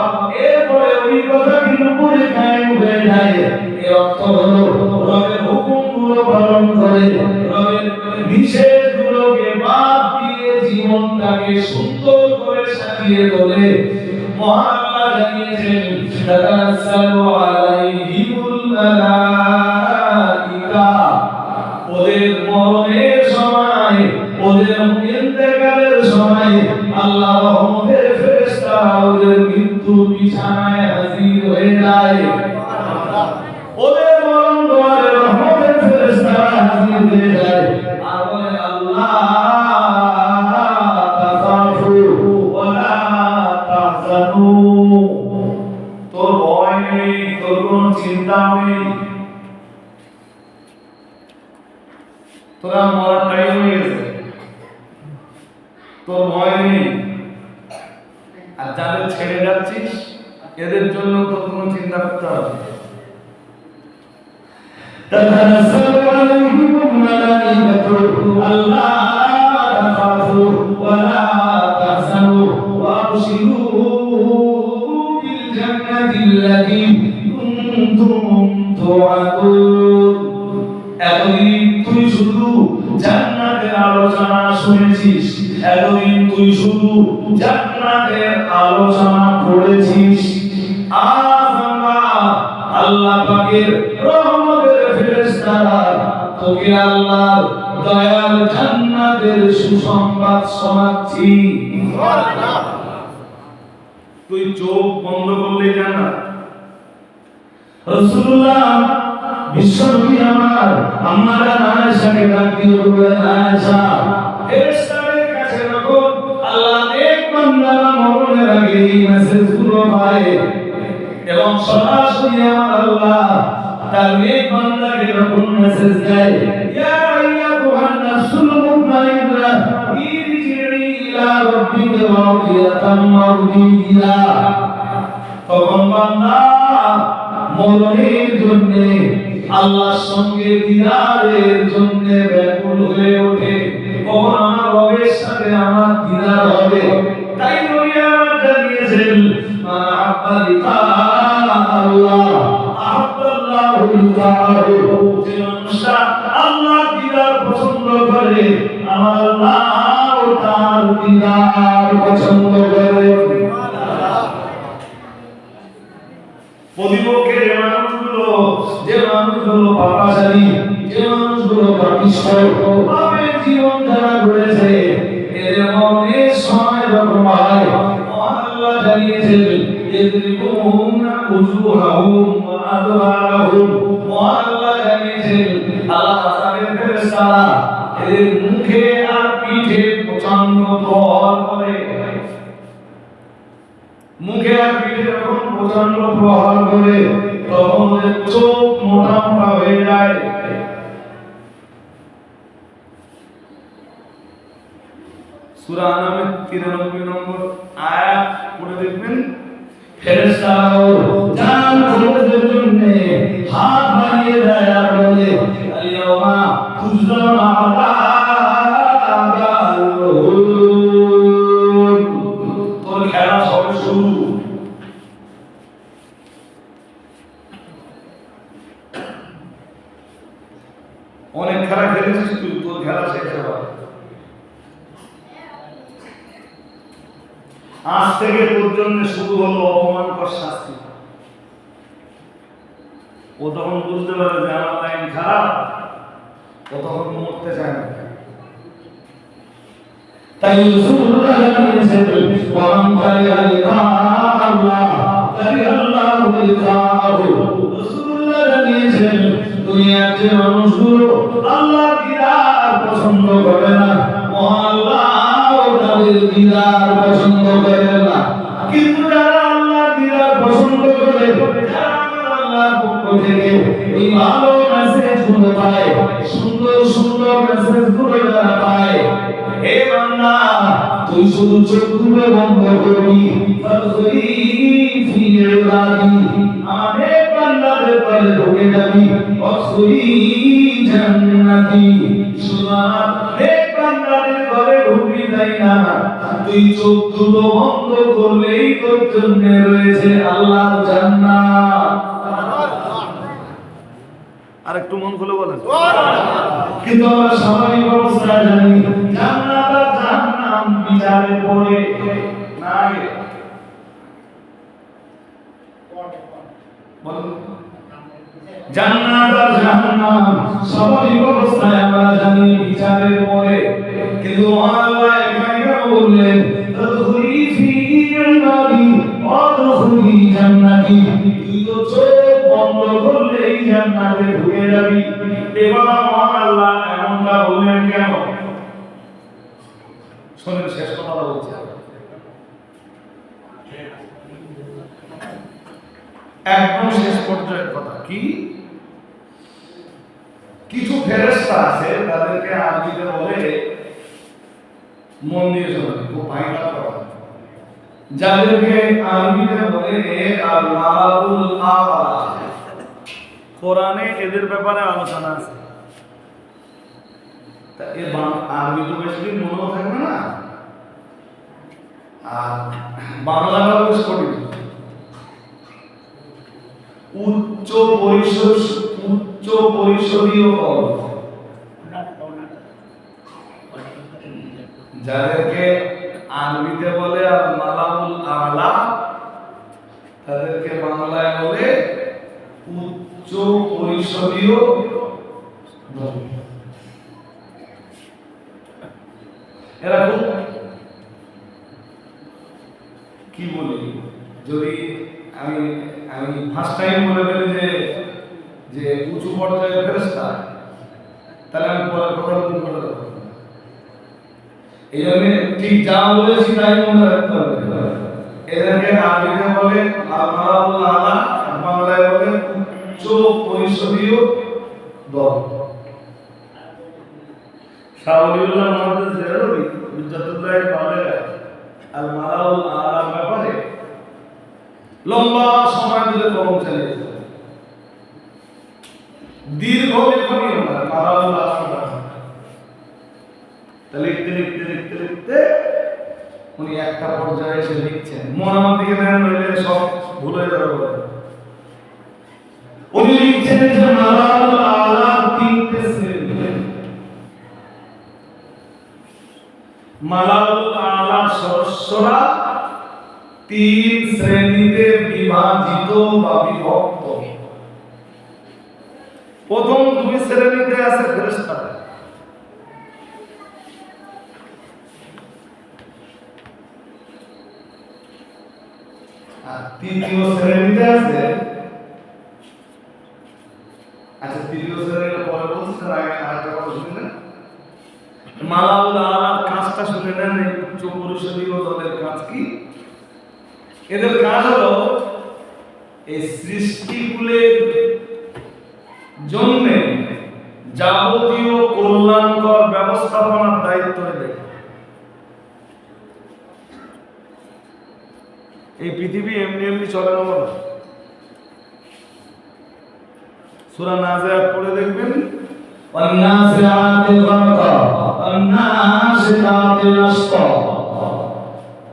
এরপরে ওই কথাটির উপরে কায়েম হয়ে যায়, এর অর্থ হলো রবের হুকুমগুলো পালন করে, রবের নিষেধগুলোকে বাদ দিয়ে জীবনটাকে সুন্দর করে সাজিয়ে তোলে। মহান আল্লাহ জানিয়েছেন, তাতানাজ্জালু আলাইহিমুল মালাইকা, ওদের মরণের সময়, ওদের ইন্তেকালের সময় আল্লাহ রহমতের ফেরেশতা ওদের মৃত্যু বিছানায় হাজির হয়ে যায়। ওদের মরণ দুয়ারে রহমতের ফেরেশতা হাজির হয়ে যায় আর বলে, আল্লাহ তাখাফু ওয়া লা তাহজানু, তোর ভয় নেই, তোর কোনো চিন্তা নেই, তোরা মরার টাইম হয়ে গেছে, তোর ভয় নেই। আর যাদের ছেড়ে যাচ্ছিস এদের জন্য তোর কোনো চিন্তা করতে হবে। تتنزل عليهم الملائكة ألا تخافوا ولا تحزنوا وأبشروا بالجنة التي كنتم توعدون। এতদিন তুই শুধু জান্নাতের আলোচনা শুনেছিস, এতদিন তুই শুধু জান্নাতের আলোচনা পড়েছিস, আজ আল্লাহ পাকের রহমতের ফেরেশতারা তোকে আল্লাহর দয়ার জান্নাতের সুসংবাদ শোনাচ্ছি। সুবহানাল্লাহ। তুই চোখ বন্ধ করলে জান্নাত। রাসূলুল্লাহ বিশ্বনবী আমার আম্মা আয়েশাকে ডাক দিয়ে বললেন, আয়েশা, ফেরেশতাদের কাছে যখন আল্লাহ নেক বান্দারা মরণের আগে এই মেসেজগুলো পায় এবং সরাসরি আমার আল্লাহ তার নেক বান্দাকে যখন মেসেজ দেয়, ইয়া আইয়াতুহান নাফসুল মুতমাইন্না ইরজিই ইলা রাব্বিকা রাদিয়াতাম মারদিয়া, তখন বান্দা মরণের জন্য আল্লাহর সঙ্গে দিদারের জন্য ব্যাকুল হয়ে ওঠে। কখন আমার রবের সাথে আমার দিদার হবে। তাই নবী আমার জানিয়েছেন, মান আহাব্বা লিকা আল্লাহ আহাব্বাল্লাহু লিকাহু, যে মানুষটা আল্লাহর দিদার পছন্দ করে আমার আল্লাহ তার দিদার পছন্দ করে। প্রতিপক্ষে যে মানুষগুলো পাপাচারী, যে মানুষগুলো পাপিষ্ঠ পাপের জীবন ধারা করেছে, এদের মরণের সময় যখন হয়, আল্লাহ জানিয়েছেন, ইয়াদরিবুনা উজুহাহুম ওয়া আদবারহুম, আল্লাহ জানিয়েছেন আল্লাহ তাআলার ফেরেশতারা এদের মুখে আর পিঠে প্রচন্ড প্রহার করে। মুখে আর পিঠে যখন প্রচন্ড প্রহার করে তখন চোখ মোটা মোটা হয়ে যায়। সূরা আনামের 93 নম্বর আয়াত পড়ে দেখবেন, ফেরেশতারাও জান খোঁজার জন্য হাত বাড়িয়ে দেয় আর বলে আলিয়ামা খুজরানা আযাবাল তোর খেলা সবে শুরু। অনেক খেলা খেলেছিস তুই, তোর খেলা শেষ হবে। আজ থেকে তোর জন্য শুরু হলো অপমানকর শাস্তি। ও তখন বুঝতে পারে যে আমার লাইন খারাপ, ও তখন মরতে চায় না। তাই রাসূলুল্লাহ বলেছেন ওয়ান কারিয়া লিকাআল্লাহ কারিয়াল্লাহু লিকাআহু। রাসূলুল্লাহ জানিয়েছেন দুনিয়াতে মানুষগুলো আল্লাহর দিদার পছন্দ করে না, মহান আল্লাহ তাদের দিদার পছন্দ করে না। কিন্তু যারা আল্লাহর দিদার পছন্দ করে, যারা আল্লাহর পক্ষ থেকে এই ভালো মেসেজগুলো পায়, সুন্দর সুন্দর মেসেজগুলো যারা পায়, হে বান্দা তুই শুধু চোখ খুলে বন্ধ করবি, ফাযরি ফি ইবাদি আমাদের বান্দাদের পরে ঢুকে যাবি, অসরি জান্নাতি শুধু আমাদের বান্দাদের ঘরে ঢুকবি তাই না, তুই চোখ দুটো বন্ধ করলেই তোর জন্য রয়েছে আল্লাহর জান্নাত। আর একটু মন খুলে বলেন। কিন্তু আমরা স্বাভাবিক অবস্থায় জানি জান্নাত আর জাহান্নাম বিচারের পরে না আগে। জান্নাত আর জাহান্নাম স্বাভাবিক অবস্থায় আমরা জানি বিচারের পরে, কিন্তু আল্লাহ এখানে বললেন তাদখুলি ফি ইবাদি ওয়াদখুলি জান্নাতি, তুই তো চোখ বন্ধ করলেই জান্নাতে ঢুকে যাবি। এবার আল্লাহ এমনটা বললেন কেন? শোনেন, শেষ কথা বলছি। একদম শেষ পর্যায়ের কথা কি, কিছু ফেরেশতা আছে তাদেরকে আরবিতে বলে, মন দিয়ে শোনেন খুব ভাইটা কথা, যাদেরকে আরবিতে বলে আল মালাকুল আ'লা। কোরআনে এদের ব্যাপারে আলোচনা আছে। তা এই আরবি তো বেশি মনেও থাকবে না, আর বাংলাটাও বেশ কঠিন। উচ্চ পরিষদীয় পদ, যাদেরকে আরবিতে বলে আল মালাকুল আ'লা, তাদেরকে বাংলায় বলে উচ্চ পরিষদীয় দল। এরা কি বলি, যদি আমি ফার্স্ট টাইম বলে ফেলি যে উঁচু পর্যায়ের ফেরেশতা, তাহলে আমি পরের কথা বলতে পারবো। এই জন্য ঠিক যা বলেছি তাই মনে রাখতে হবে। এদেরকে আরবিতে বলে আল মালাকুল আ'লা, বাংলায় বলে উচ্চ পরিষদীয় দল। শাওলিউল্লাহ মুহাম্মদ জেরবি বিজ্জাতুল্লাহ বলে আল মালাকুল আ'লার ব্যাপারে লম্বা সময় ধরে কলম চালিয়েছে, দীর্ঘ লেখনী না মালাকুল আ'লা। লিখতে লিখতে লিখতে লিখতে উনি একটা পর্যায়ে এসে লিখছেন, মন আমার দিকে ধ্যান রইলে সব ভুলে যাবে। উনি লিখছেন যে মালাকুল আ'লা তিনটে শ্রেণী, মালাকুল আ'লা সদস্যরা তিন শ্রেণীতে বিভাজিত বা বিভক্ত। প্রথম দুই শ্রেণীতে আছে ফেরেশতারা, আর তৃতীয় শ্রেণীতে আছে, আচ্ছা তৃতীয় শ্রেণীর পরে বলছি, তার আগে আরেকটা কথা শুনলেন, মালাকুল আ'লার কাজটা শুনে নেন। উচ্চ পরিষদীয় দলের কাজ কি? এদের কাজ হলো এই সৃষ্টিকুলের জন্য যাবতীয় কল্যাণকর ব্যবস্থাপনার দায়িত্ব নেবে। এই পৃথিবী এমনি এমনি চলে না বলো। সূরা নাজিআত পড়ে দেখবেন, ওয়ান্নাসিআতি গারকা ওয়ান্নাশিতাতি নাশতা।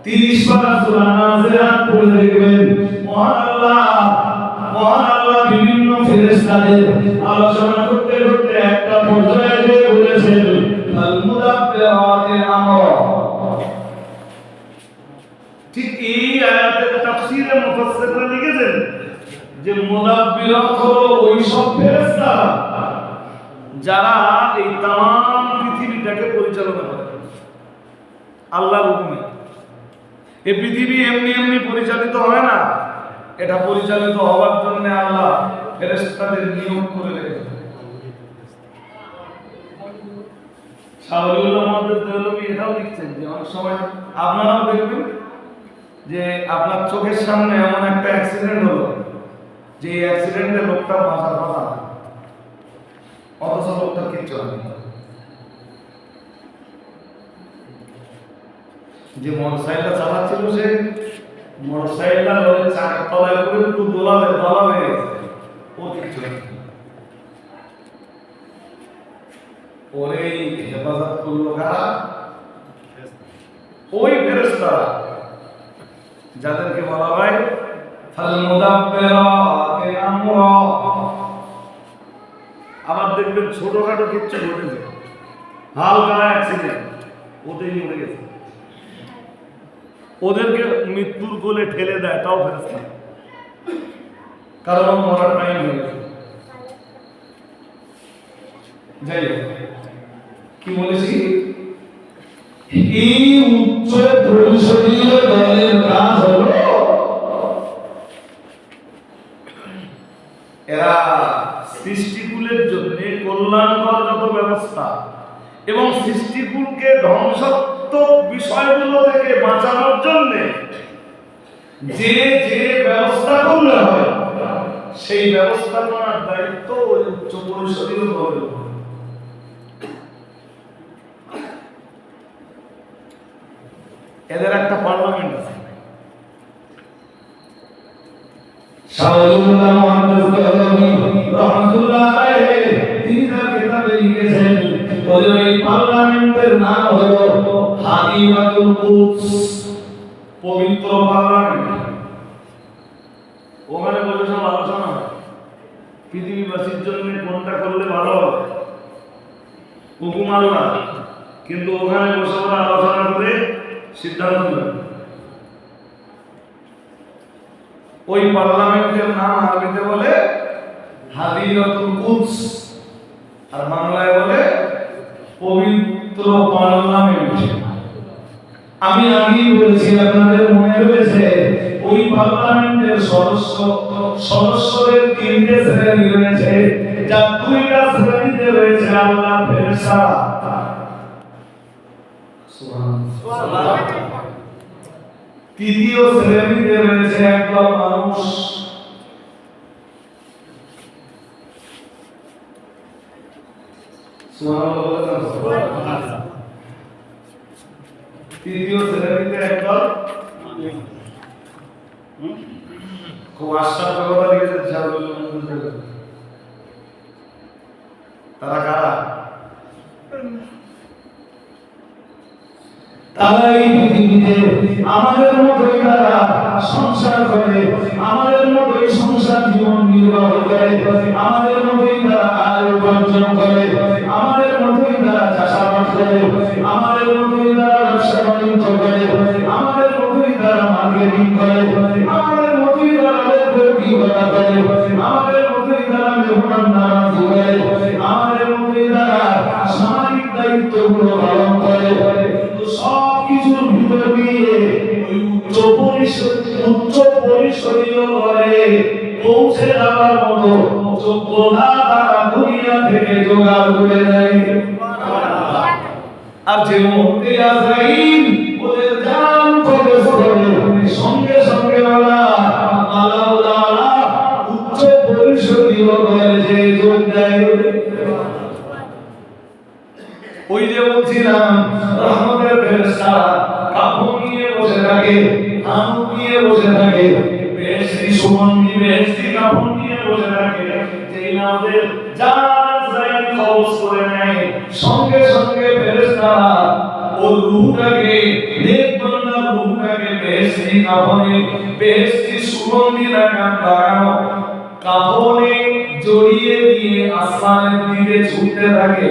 30 বার সূরা নাজিআত পড়ে দেখবেন মহান আল্লাহ বিভিন্ন ফেরেশতাদের আলোচনা করতে করতে একটা পর্যায়ে এসে বলেছেন আল মুদাব্বিরাতি আমরা। ঠিক এই আয়াতের তাফসীরে মুফাসসিররা লিখেছেন যে মুদাব্বিরাত হলো ওই সব ফেরেশতা যারা এই তাম পৃথিবীটাকে পরিচালনা করে আল্লাহর হুকুমে। এই পৃথিবী এমনি এমনি পরিচালিত হয় না, এটা পরিচালিত হওয়ার জন্য আল্লাহ ফেরেশতাদের নিয়োগ করে রেখেছেন। শাহরিউল্লাহ মুহাদ্দিস দেওলভী এটাও লিখছেন যে অনেক সময় আপনারাও দেখবেন যে আপনার চোখের সামনে এমন একটা অ্যাক্সিডেন্ট হলো যে এই অ্যাক্সিডেন্টে লোকটা বাঁচার কথা, অথচ লোকটা কিচ্ছু হয়নি। যে মোটরসাইকেলটা চালাচ্ছিল সে মোটরসাইকেলটা চাকার তলায় করে একটু দোলাবে ও কিচ্ছু হয়নি। ওরে হেফাজত করলো কারা? ওই ফেরেশতারা যাদেরকে বলা হয় ফাল মুদাব্বিরাতি আমরা। আবার দেখবেন ছোটখাটো কিচ্ছু ঘটেছে, হালকা অ্যাক্সিডেন্ট, ওতেই মরে গেছে, ওদেরকে মৃত্যুর কোলে ঠেলে দেয়, তাও ফেরেশতা, কারণ মরার টাইম হয়ে গেছে। যাই হোক, কি বলেছি, এই উচ্চ পরিষদীয় দলের কাজ হলো এরা সৃষ্টিকুলের জন্য কল্যাণকর যত ব্যবস্থা এবং সৃষ্টিকুলকে ধ্বংসাত্মক বিষয়গুলো থেকে বাঁচানোর জন্য যে যে ব্যবস্থা করলে হয় সেই ব্যবস্থাপনার দায়িত্ব ওই উচ্চ পরিষদীয় দলের। এদের একটা পার্লামেন্ট আছে। শাহরিউল্লাহ মুহাদ্দিস দেওলভী রাহমাতুল্লাহ আলাইহি তিনি তার কিতাবে লিখেছেন ওই পার্লামেন্টের নাম হলো হাদিমাতুল কুদস, পবিত্র পার্লামেন্ট। ওখানে বসে সব আলোচনা হয় পৃথিবীবাসীর জন্য কোনটা করলে ভালো হবে, হুকুম আল্লাহ, কিন্তু ওখানে বসে ওরা আলোচনা করে সিদ্ধান্ত নেয়। ওই পার্লামেন্টের নাম আরবিতে বলে হাদিরাতুল কুদস আর বাংলায় বলে পবিত্র পার্লামেন্ট। আমি আগেই বলেছি, আপনাদের মনে রয়েছে, ওই পার্লামেন্টের সদস্যদের 3টে শ্রেণী রয়েছে, যার 2টা শ্রেণীতে রয়েছে আল্লাহর ফেরেশতা। সুবহানাল্লাহ। তৃতীয় শ্রেণীতে রয়েছে একদল মানুষ, তৃতীয় শ্রেণীতে একদল খুব আশ্চর্য লিখেছেন, তারা কারা? তারা এই পৃথিবীতে আমাদের মতোই তারা সংসার করে, আমাদের মতোই সংসার জীবন নির্বাহ করে, আমাদের মতোই তারা আয় উপার্জন করে, আমাদের মতোই তারা চাষাবাদ করে, আমাদের মতোই তারা ব্যবসা বাণিজ্য করে, আমাদের মতোই তারা মার্কেটিং করে, আমাদের মতোই তারা ব্যবসা করে, আমাদের মতোই তারা মেহমান নামাজি করে, আমাদের মতোই তারা সামাজিক দায়িত্বগুলো পালন করে। সব কিছুর ভিতর দিয়ে ওই উচ্চ পরিষদীয় দলে পৌঁছে যাওয়ার মতো যোগ্যতা তারা দুনিয়া থেকে জোগাড় করে দেয়। আর যে মুহূর্তে আজরাইল ওদের জান কবজ করে, সঙ্গে সঙ্গে আমুক নিয়ে বসে থাকে, বেহেশতি সুগন্ধি বেহেশতি কাপড় নিয়ে বসে থাকে, যেই না ওদের জান আজরাইল কবজ করে নেয়, সঙ্গে সঙ্গে ফেরেশতারা ওর রূহটাকে, নেক বান্দার রূহটাকে বেহেশতি কাপড়ে, বেহেশতি সুগন্ধি লাগানো কাপড়ে জড়িয়ে দিয়ে আসমানের দিকে ছুটতে থাকে।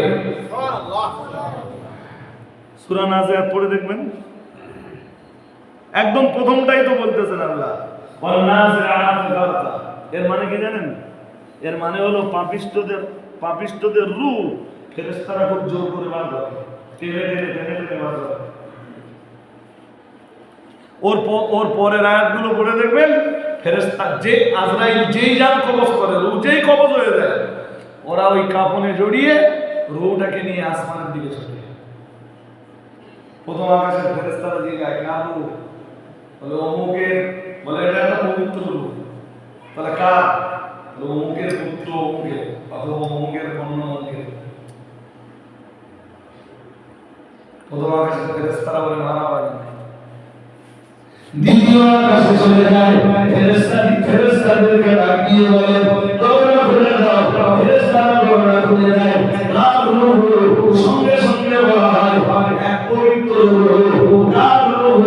সূরা নাজিয়াত পড়ে দেখবেন, একদম প্রথমটাই তো বলতেছেন আল্লাহ, ওয়ান-নাজিআত গারকা। এর মানে কি জানেন? এর মানে হলো পাপিষ্ঠদের রূহ ফেরেশতারা খুব জোর করে বার করে, টেনে বার করে। ওর পরের আয়াতগুলো পড়ে দেখবেন, ফেরেশতা যে আজরাইল যেই জান কবজ করে, রূহ যেই কবজ হয়ে যায়, ওরা ওই কাফনে জড়িয়ে রূহটাকে নিয়ে আসমানের দিকে ছুটে। প্রথম আকাশের ফেরেশতারা জিজ্ঞাসা করে, কার রূহ? বলে অমুকের। বলে এটা একটা পবিত্র রূহ। তাহলে কার? অমুকের পুত্র অমুকের, অথবা অমুকের কন্যা অমুকের। প্রথম আকাশের ফেরেশতারা বলে মারা পারে না। দ্বিতীয় আকাশে চলে যায়, ফেরেশতাদেরকে ডাক দিয়ে বলে দরজা খুলে দাও। ফেরেশতারা দরজা খুলে দেয়, কার রূহ? সঙ্গে সঙ্গে বলা হয় এক পবিত্র রূহ। কার রূহ?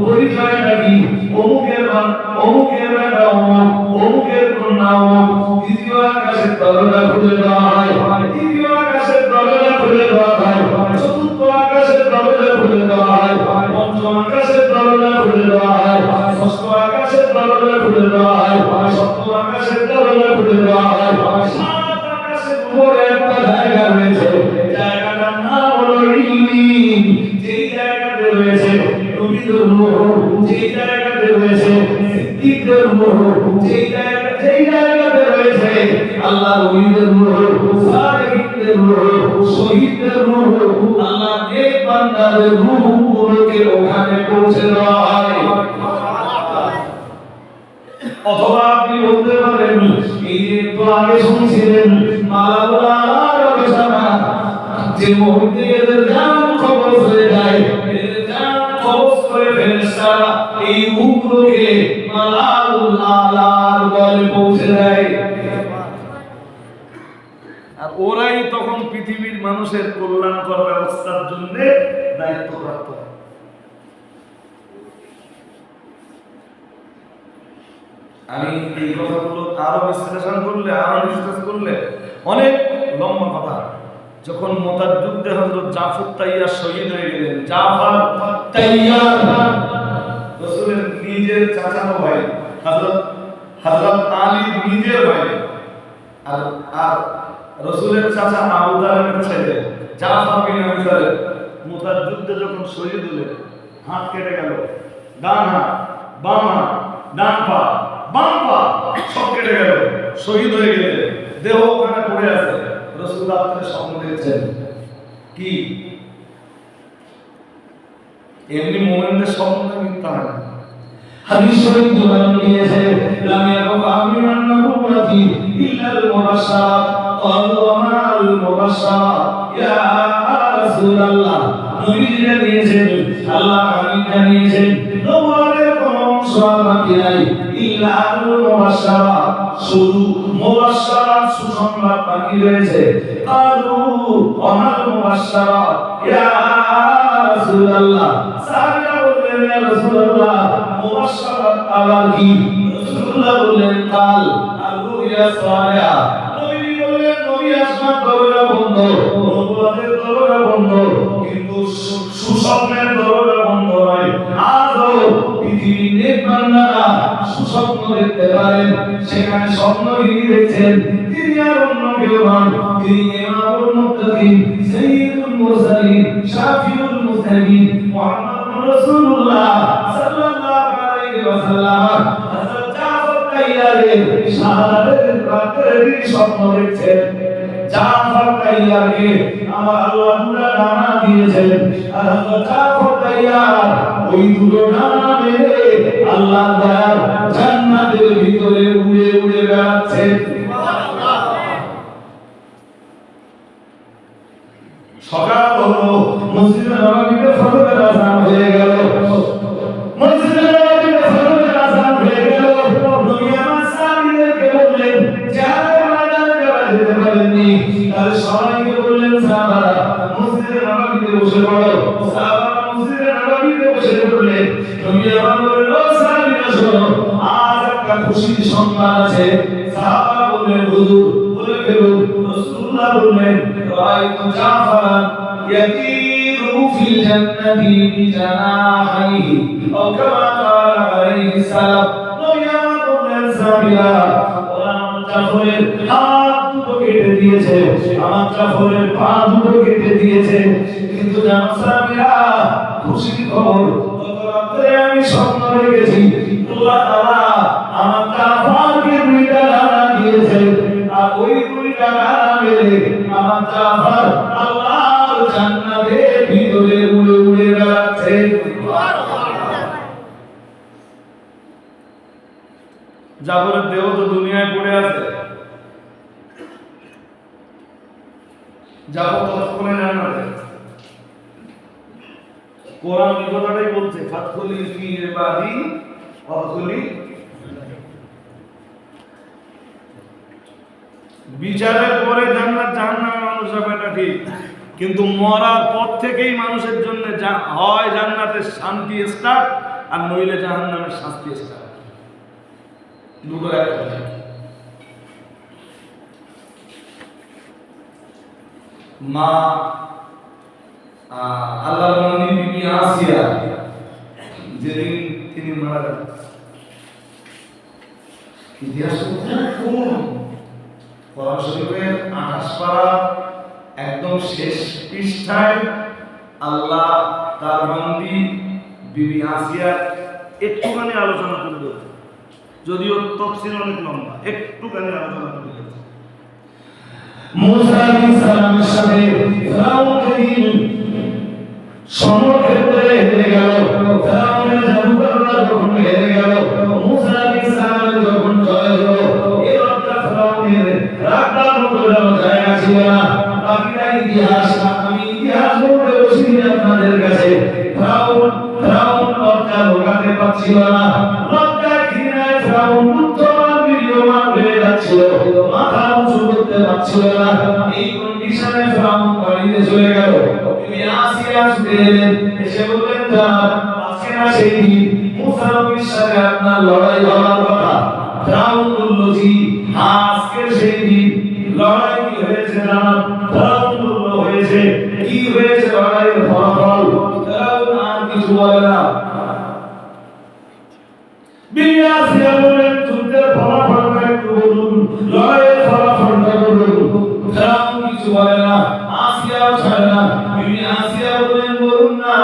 পরিচয়টা কি? অমুকের বেটা অমুক, অমুকের কন্যা অমুক। দ্বিতীয় আকাশের দরজা খুলে দেওয়া হয়, তৃতীয় আকাশের দরজা খুলে দেওয়া হয়, চতুর্থ আকাশের দরজা খুলে দেওয়া হয়, পঞ্চম আকাশের দরজা খুলে দেওয়া হয়, ষষ্ঠ আকাশের দরজা খুলে দেওয়া হয়, সপ্তম আকাশের দরজা খুলে দেওয়া হয়, সাত আকাশের উপরে একটা জায়গা রয়েছে, জায়গাটার নাম হলো ইল্লিয়িন। যেই জায়গাতে রয়েছে নবীদের রূহ, যেই জায়গাতে রয়েছে সিদ্দিকদের রূহ, যেই জায়গাতে রয়েছে আল্লাহর ওলিদের রূহ, সালেহীনদের রূহ, শহীদদের রূহ, আল্লাহর নেক বান্দাদের রূহগুলোকে ওখানে পৌঁছে দেওয়া হয়। অথবা আপনি বলতে পারেন, এই যে একটু আগে শুনছিলেন মালাউলার আলোচনা, যে মুহূর্তে এদের জান কবজ হয়ে যায়, এদের জান কবজ করে ফেরেশতারা এই রূহগুলোকে মালাউল আলার বলে পৌঁছে দেয়। আর ওরাই তখন পৃথিবীর মানুষের কল্যাণকর ব্যবস্থার জন্য দায়িত্বপ্রাপ্ত। আমি এই কথাগুলো আরো বিশ্লেষণ করলে, আরো ডিসকাস করলে অনেক লম্বা কথা। যখন মোতার যুদ্ধে হযরত জাফর তাইয়ার শহীদ হয়ে গেলেন, জাফর তাইয়ার রাসূলের নিজের চাচাতো ভাই, হযরত আলীর নিজের ভাই, আর রাসূলের চাচা আবু তালেবের ছেলে জাফর বিন আবি তালেব মোতার যুদ্ধে যখন শহীদ হলেন, হাত কেটে গেল, ডান হাত, বাম হাত, ডান পা, বাম পা সব কেটে গেল, শহীদ হয়ে গেলেন, দেহ ওখানে পড়ে আছে। রাসূল আপনাকে স্বপ্ন দেখছেন কি? এমনি মুমিনদের স্বপ্ন মিথ্যা হয় না। হাদিস শরীফ দুবার নিয়েছে, লাম ইয়াকুম আমিনান নবুওয়াতি ইল্লাল মুবাশশারাত ক্বালু ওয়া মাল মুবাশশারাত ইয়া রাসূলুল্লাহ। নবীজিরা দিয়েছেন, আল্লাহ আমিন জানিয়েছেন, নবুয়তের কোনো অংশ বাকি নাই, ইল্লাল মুবাশশারাত, শুধু মুবাশশারাত সুসংবাদ বাকি রয়েছে। ক্বালু ওয়া মাল মুবাশশারাত ইয়া রাসূলুল্লাহ। সাহাবীরা বললেন, ইয়া রাসূলুল্লাহ, মুবাশশারাত আবার কি? রাসূলুল্লাহ বললেন, কাল আর-রুয়া সালিহা। নবী বললেন, নবী আসমান দরজা বন্ধ, নবুয়তের দরজা বন্ধ, কিন্তু সুস্বপ্নের দরজা বন্ধ নয়। আজও পৃথিবীর নেক বান্দারা সুস্বপ্ন দেখতে পারেন, সেখানে স্বপ্নগিরি দেখছেন। তিনি আর অন্য কেউ নন, তিনি ইমামুল মুত্তাকিন, সাইয়্যিদুল মুরসালিন, শাফিউল মুজতাহিদিন, মুহাম্মাদুর রাসূলুল্লাহ সাল্লাল্লাহু আলাইহি ওয়াসাল্লাম। হযরত জাফর তাইয়ারের শাহাদাতের রাতের স্বপ্ন দেখছেন। জাফর তাইয়ারকে আমার আল্লাহ দুটো ডানা দিয়েছেন, আর হযরত জাফর তাইয়ার ওই দুটো ডানা মেরে আল্লাহ দয়ার জান্নাতের ভিতরে উড়ে উড়ে বেড়াচ্ছেন। সকাল হলো, মসজিদে নববীতে ফজরের আযান হয়ে গেল। মসজিদে নববীতে খুশির সংবাদ আছে। সাহাবা বললেন হুজুর বলে ফেলুন। রাসূলুল্লাহ বললেন রাআইতু জাফরান ইয়াতিরু ফিল জান্নাতি বিজানাহিহি আও কামা ক্বালা আলাইহিস সালাম। নবী আমার বললেন সাহাবীরা আমার জাফরের হাত দুটো কেটে দিয়েছে, আমার জাফরের পা দুটো কেটে দিয়েছে, কিন্তু জানো সাহাবীরা খুশির খবর গত রাতে আমি স্বপ্ন দেখেছি আল্লাহ তাআলা আমার জাফরকে দুইটা ডানা দিয়েছে, আর ওই দুইটা ডানা মেলে আমার জাফর আল্লাহর জান্নাতের ভিতরে উড়ে উড়ে বেড়াচ্ছে। জাফরের দেহ তো দুনিয়ায় পড়ে আছে, জাফর ততক্ষণে জান্নাতে। কোরআন এই কথাটাই বলছে ফাতখুলি ফি ইবাদি ওয়াদখুলি। বিচারের পরে জান্নাত জাহান্নামে মানুষ যাবে এটা ঠিক, কিন্তু মরার পর থেকেই মানুষের জন্য হয় জান্নাতের শান্তি স্টার্ট আর নইলে জাহান্নামের শাস্তি স্টার্ট। দুটো একটা। মা আল্লাহর বান্দি বিবি আসিয়া যেদিন তিনি মারা যান, ইতিহাস কোরআন শরীফের 28 পারা একদম শেষ পৃষ্ঠায় আল্লাহ তার বান্দি বিবি আসিয়া একটুখানি আলোচনা করে দেবে, যদিও তাফসীর অনেক লম্বা, একটুখানি আলোচনা করে দেবে। মুসা আলাইহিস সালামের সাথে ফিরআউন যেদিন সমক্ষেত্রে হেরে গেল, ফিরআউনের জাদুকররা যখন হেরে গেল, মুসা আলাইহিস সালামের যখন জয় হলো, এই রাতটা ফিরআউনের রাতটার মতো জায়গা ছিল না। বাকিটা ইতিহাস, আমি ইতিহাস বলতে বসি আপনাদের কাছে। ফিরআউন লজ্জা লোকাতে পারছিল না, লজ্জায় ঘৃণায় ফিরআউন বুদ্ধমান বীর্যমান হয়ে যাচ্ছিল, মাথা উঁচু করতে পারছিল না। এই কন্ডিশনে ফিরআউন বাড়িতে চলে গেল। বিবি আসিয়া ছুটে এলেন, এসে বললেন আজকে না সেই দিন মুসা নবীর সাথে আপনার লড়াই হওয়ার কথা। ফিরআউন বলল জি আজকে সেই দিন। লড়াই কি হয়েছে জানান? ফিরআউন বলল হয়েছে। কি হয়েছে লড়াইয়ের ফলাফল? ফিরআউন আর কিছু বলে না। বিবি আসিয়া বললেন যুদ্ধের ফলাফলটা একটু বলুন, লড়াইয়ের ফলাফলটা বলুন। ফিরআউন কিছু বলে না, আসিয়াও ছাড়ে না। বিবি আসিয়া বললেন বলুন না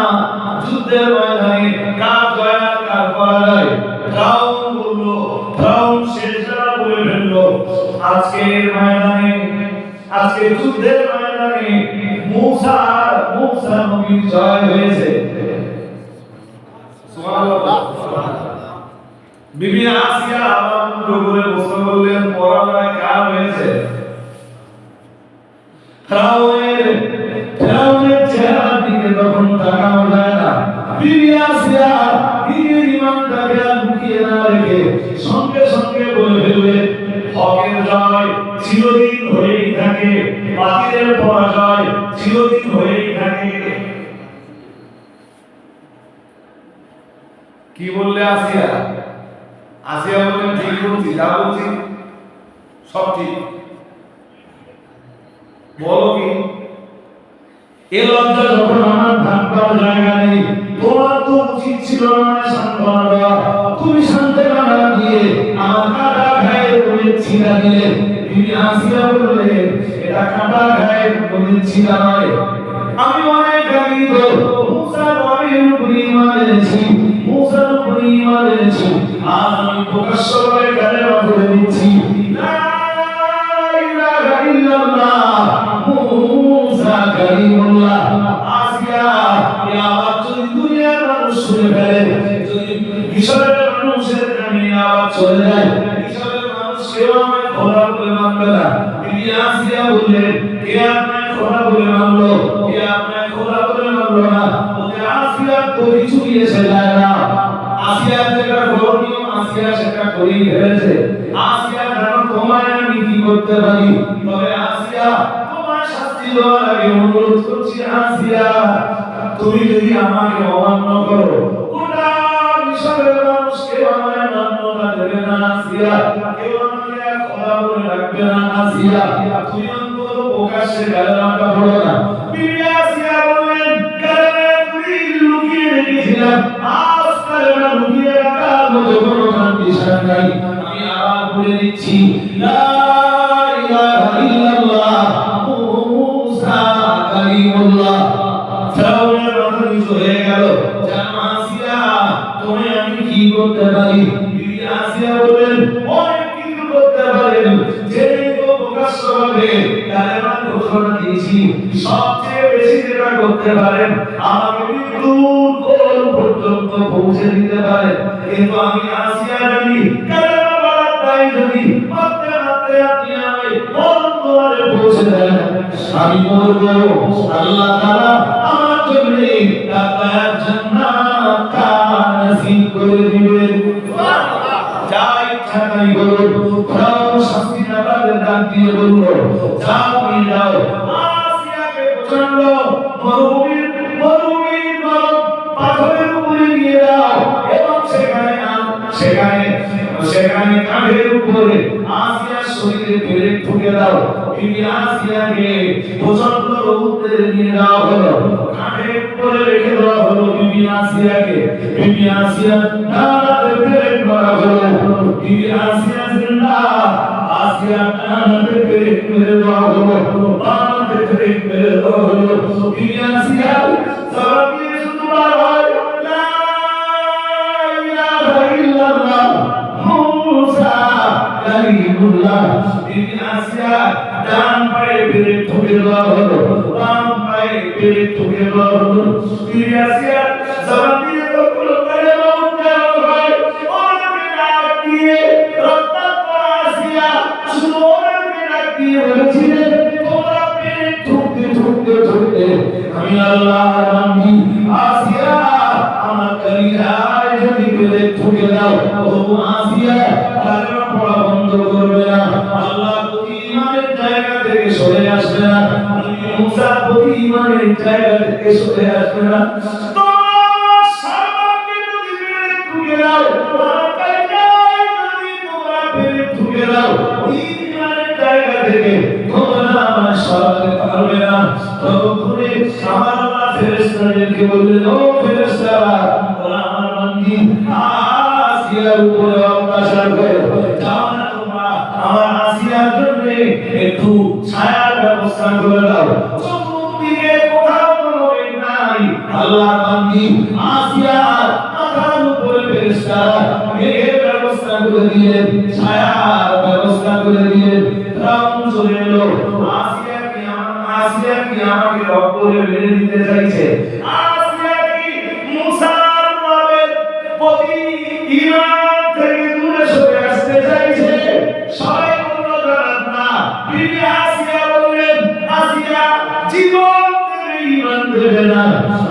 যুদ্ধের ময়দানে কার জয় আর কার পরাজয়। ফিরআউন বলল, ফিরআউন শেষরা বলে ফেলল আজকের ময়দানে, আজকে যুদ্ধের ময়দানে মুসা নবীর জয় হয়েছে। সুবহানাল্লাহ। বিবি আসিয়া আবার করে প্রশ্ন করলেন পরাজয় কার হয়েছে? ফিরআউনের চেহারার দিকে তখন তাকানো যায় না। বিবি আসিয়া নিজের ঈমানটাকে লুকিয়ে না রেখে সঙ্গে সঙ্গে বলে ফেললেন হকের জয় চিরদিন হয়েই থাকে, বাতিলের পরাজয় চিরদিন হয়েই থাকে। কি বললে আসিয়া? আসিয়া বললেন ঠিক বলছি, যা বলছি সব ঠিক। বলো কি? এ লজ্জা যখন আমার থাকবার জায়গা নেই, তোমার তো উচিত ছিল না সান্ত্বনা দেওয়া। তুমি সান্ত্বনা দিয়ে আমার কাটা ঘায়ের উপরে ছিঁড়া দিলে। বিবি আসিয়া বললে এটা কাটা ঘায়ের উপরে ছিঁড়া নয়, আমি অনেক আগে তো মুসা নবীর উপরে ঈমান এনেছি, মুসার উপরে ঈমান এনেছি। আজ আমি প্রকাশ্যভাবে কালেমা পড়ে দিচ্ছি লা ইলাহা ইল্লাল্লাহ মুসা কালিমুল্লাহ। আসিয়া এই আওয়াজ যদি দুনিয়ার মানুষ শুনে ফেলে, যদি মিশরের মানুষের কানে আওয়াজ চলে যায়, মিশরের মানুষ কেউ আমায় খোদা বলে মানবে না। বিবি আসিয়া বললেন কে আপনাকে খোদা বলে মানলো? কে আপনাকে খোদা বলে মানলো না? ওকে আসিয়া তো কিছু এসে যায় না। আসিয়া যেটা করণীয় আসিয়া সেটা করেই ফেলেছে। আসিয়া জানো তোমায় আমি কি করতে পারি? তবে আসিয়া তোমার শাস্তি দেওয়ার আগে অনুরোধ করছি আসিয়া তুমি যদি আমাকে অমান্য করো, গোটা মিশরের মানুষকে আমায় মান্যতা দেবে বলবে না আসিয়া, কেউ আমাকে আর খোলা বলে রাখবে না আসিয়া, তুই অন্তত প্রকাশ্যে কালেমাটা পড়ো না। বিবি আসিয়া বললেন, কালেমা তুই লুকিয়ে রেখেছিলাম, আজ কালেমা লুকিয়ে রাখার মতো কোনো কন্ডিশন নাই। আমি আবার বলে দিচ্ছি, লা ইলাহা ইল্লাল্লাহ মুসা কালিমুল্লাহ। ফেরাউনের মাথা নিচু হয়ে গেল, জানো আসিয়া তুমি আমি কি করতে পারি? বিবি আসিয়া বললেন, অনেক কিছু করতে পারেন, যে প্রকাশ্যভাবে কালেমার ঘোষণা দিয়েছি, সবচেয়ে বেশি যেটা করতে পারেন, আমাকে মৃত্যুর কোল পর্যন্ত পৌঁছে দিতে পারেন। কিন্তু আমি আসিয়া জানি কালেমা বলার তাই যদি মারতে মারতে আপনি আমাকে মরণ দুয়ারে পৌঁছে দেন, আমি বলবো আল্লাহ তাআলা আমার জন্য তার জান্নাত নসিব করে দিবেন। যা ইচ্ছা তাই বলুন। ফেরাউন শাস্তি না পাবে ডাক দিয়ে বলল, যাও নিয়ে যাও আসিয়াকে প্রচন্ড মরুভূমির পাথরের উপরে নিয়ে যাও এবং সেখানে কাঁধের উপরে আসিয়ার শরীরে ফেলে ঠুকে দাও। বিবি আসিয়াকে প্রচন্ড রৌদ্রে নিয়ে যাওয়া হলো, কাঁধের উপরে রেখে দেওয়া হলো বিবি আসিয়াকে। বিবি আসিয়া নাড়াতে ফেলে করা হলো, বিবি আসিয়া জিন্দা, আসিয়া নাড়াতে ফেলে মেরে দেওয়া হলো, বানাতে ফেলে মেরে দেওয়া হলো। বিবি আসিয়া জবাব দিয়ে শুধু বলে, লা ইলাহা ইল্লাল্লাহ মুসা কালিমুল্লাহ। বিবি আসিয়া ডান পায়ে ফেলে ঠুকে দেওয়া হলো, বাম পায়ে ফেলে ঠুকে দেওয়া হলো। বিবি আসিয়া জবাব দিয়ে তখন কালেমা উচ্চারণ হয়, ওনাকে ডাক দিয়ে রক্তাক্ত আসিয়া শুধু ওনাকে ডাক দিয়ে বলেছিলেন, তোমরা পেলে ঠুকতে ঠুকতে ঠুকতে আমি আল্লাহর বান্দি আসিয়া আমার কলিজায় যদি পেলে ঠুকে দাও, ও আসিয়া কালেমা পড়া বন্ধ করবে না, আল্লাহ প্রতি ইমানের জায়গা থেকে সরে আসবে না, মুসা প্রতি ইমানের জায়গা থেকে সরে আসবে না। তোমার সর্বাঙ্গে যদি পেলে ঠুকে দাও, তোমার কলিজায় যদি তোমরা পেলে ঠুকে দাও, ইমানের জায়গা থেকে তোমরা আমার সরাতে পারবে না। তখনই আমার আল্লাহ ফেরেশতাদেরকে বললেন, ও ফেরেশতারা, তোমরা আমার বান্দি আসিয়ার উপরে অত্যাচার করো, যাও না তোমরা আমার আসিয়ার জন্য একটু ছায়ার ব্যবস্থা করে দাও। চতুর্দিকে কোথাও কোনো মেঘ নাই, আল্লাহর বান্দি আসিয়ার মাথার উপরে ফেরেশতারা মেঘের ব্যবস্থা করে দিলেন, ছায়ার ব্যবস্থা করে দিলেন। ফেরাউন চলে এলো, আসিয়া কি আমাকে রব বলে মেনে নিতে চাইছে? আসিয়া কি মুসার রবের প্রতি ঈমান থেকে দূরে সরে আসতে চাইছে? সবাই বলল না। বিবি আসিয়া বললেন, আসিয়া জীবন দেবে ঈমান দেবে না।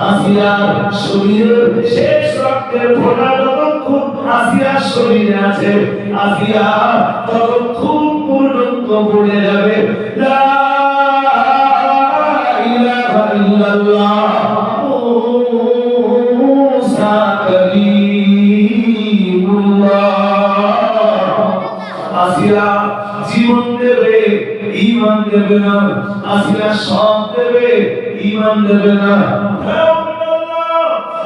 আসিয়ার শরীরের শেষ রক্তের ফোঁটা যতক্ষণ আসিয়ার শরীরে আছে, আসিয়া ততক্ষণ পর্যন্ত পড়ে যাবে লা ইলাহা ইল্লাল্লাহ মুসা কালিমুল্লাহ। আসিয়া জীবন দেবে, ঈমান দেবে না। আসিয়া সব দেবে, ঈমান দেবে না।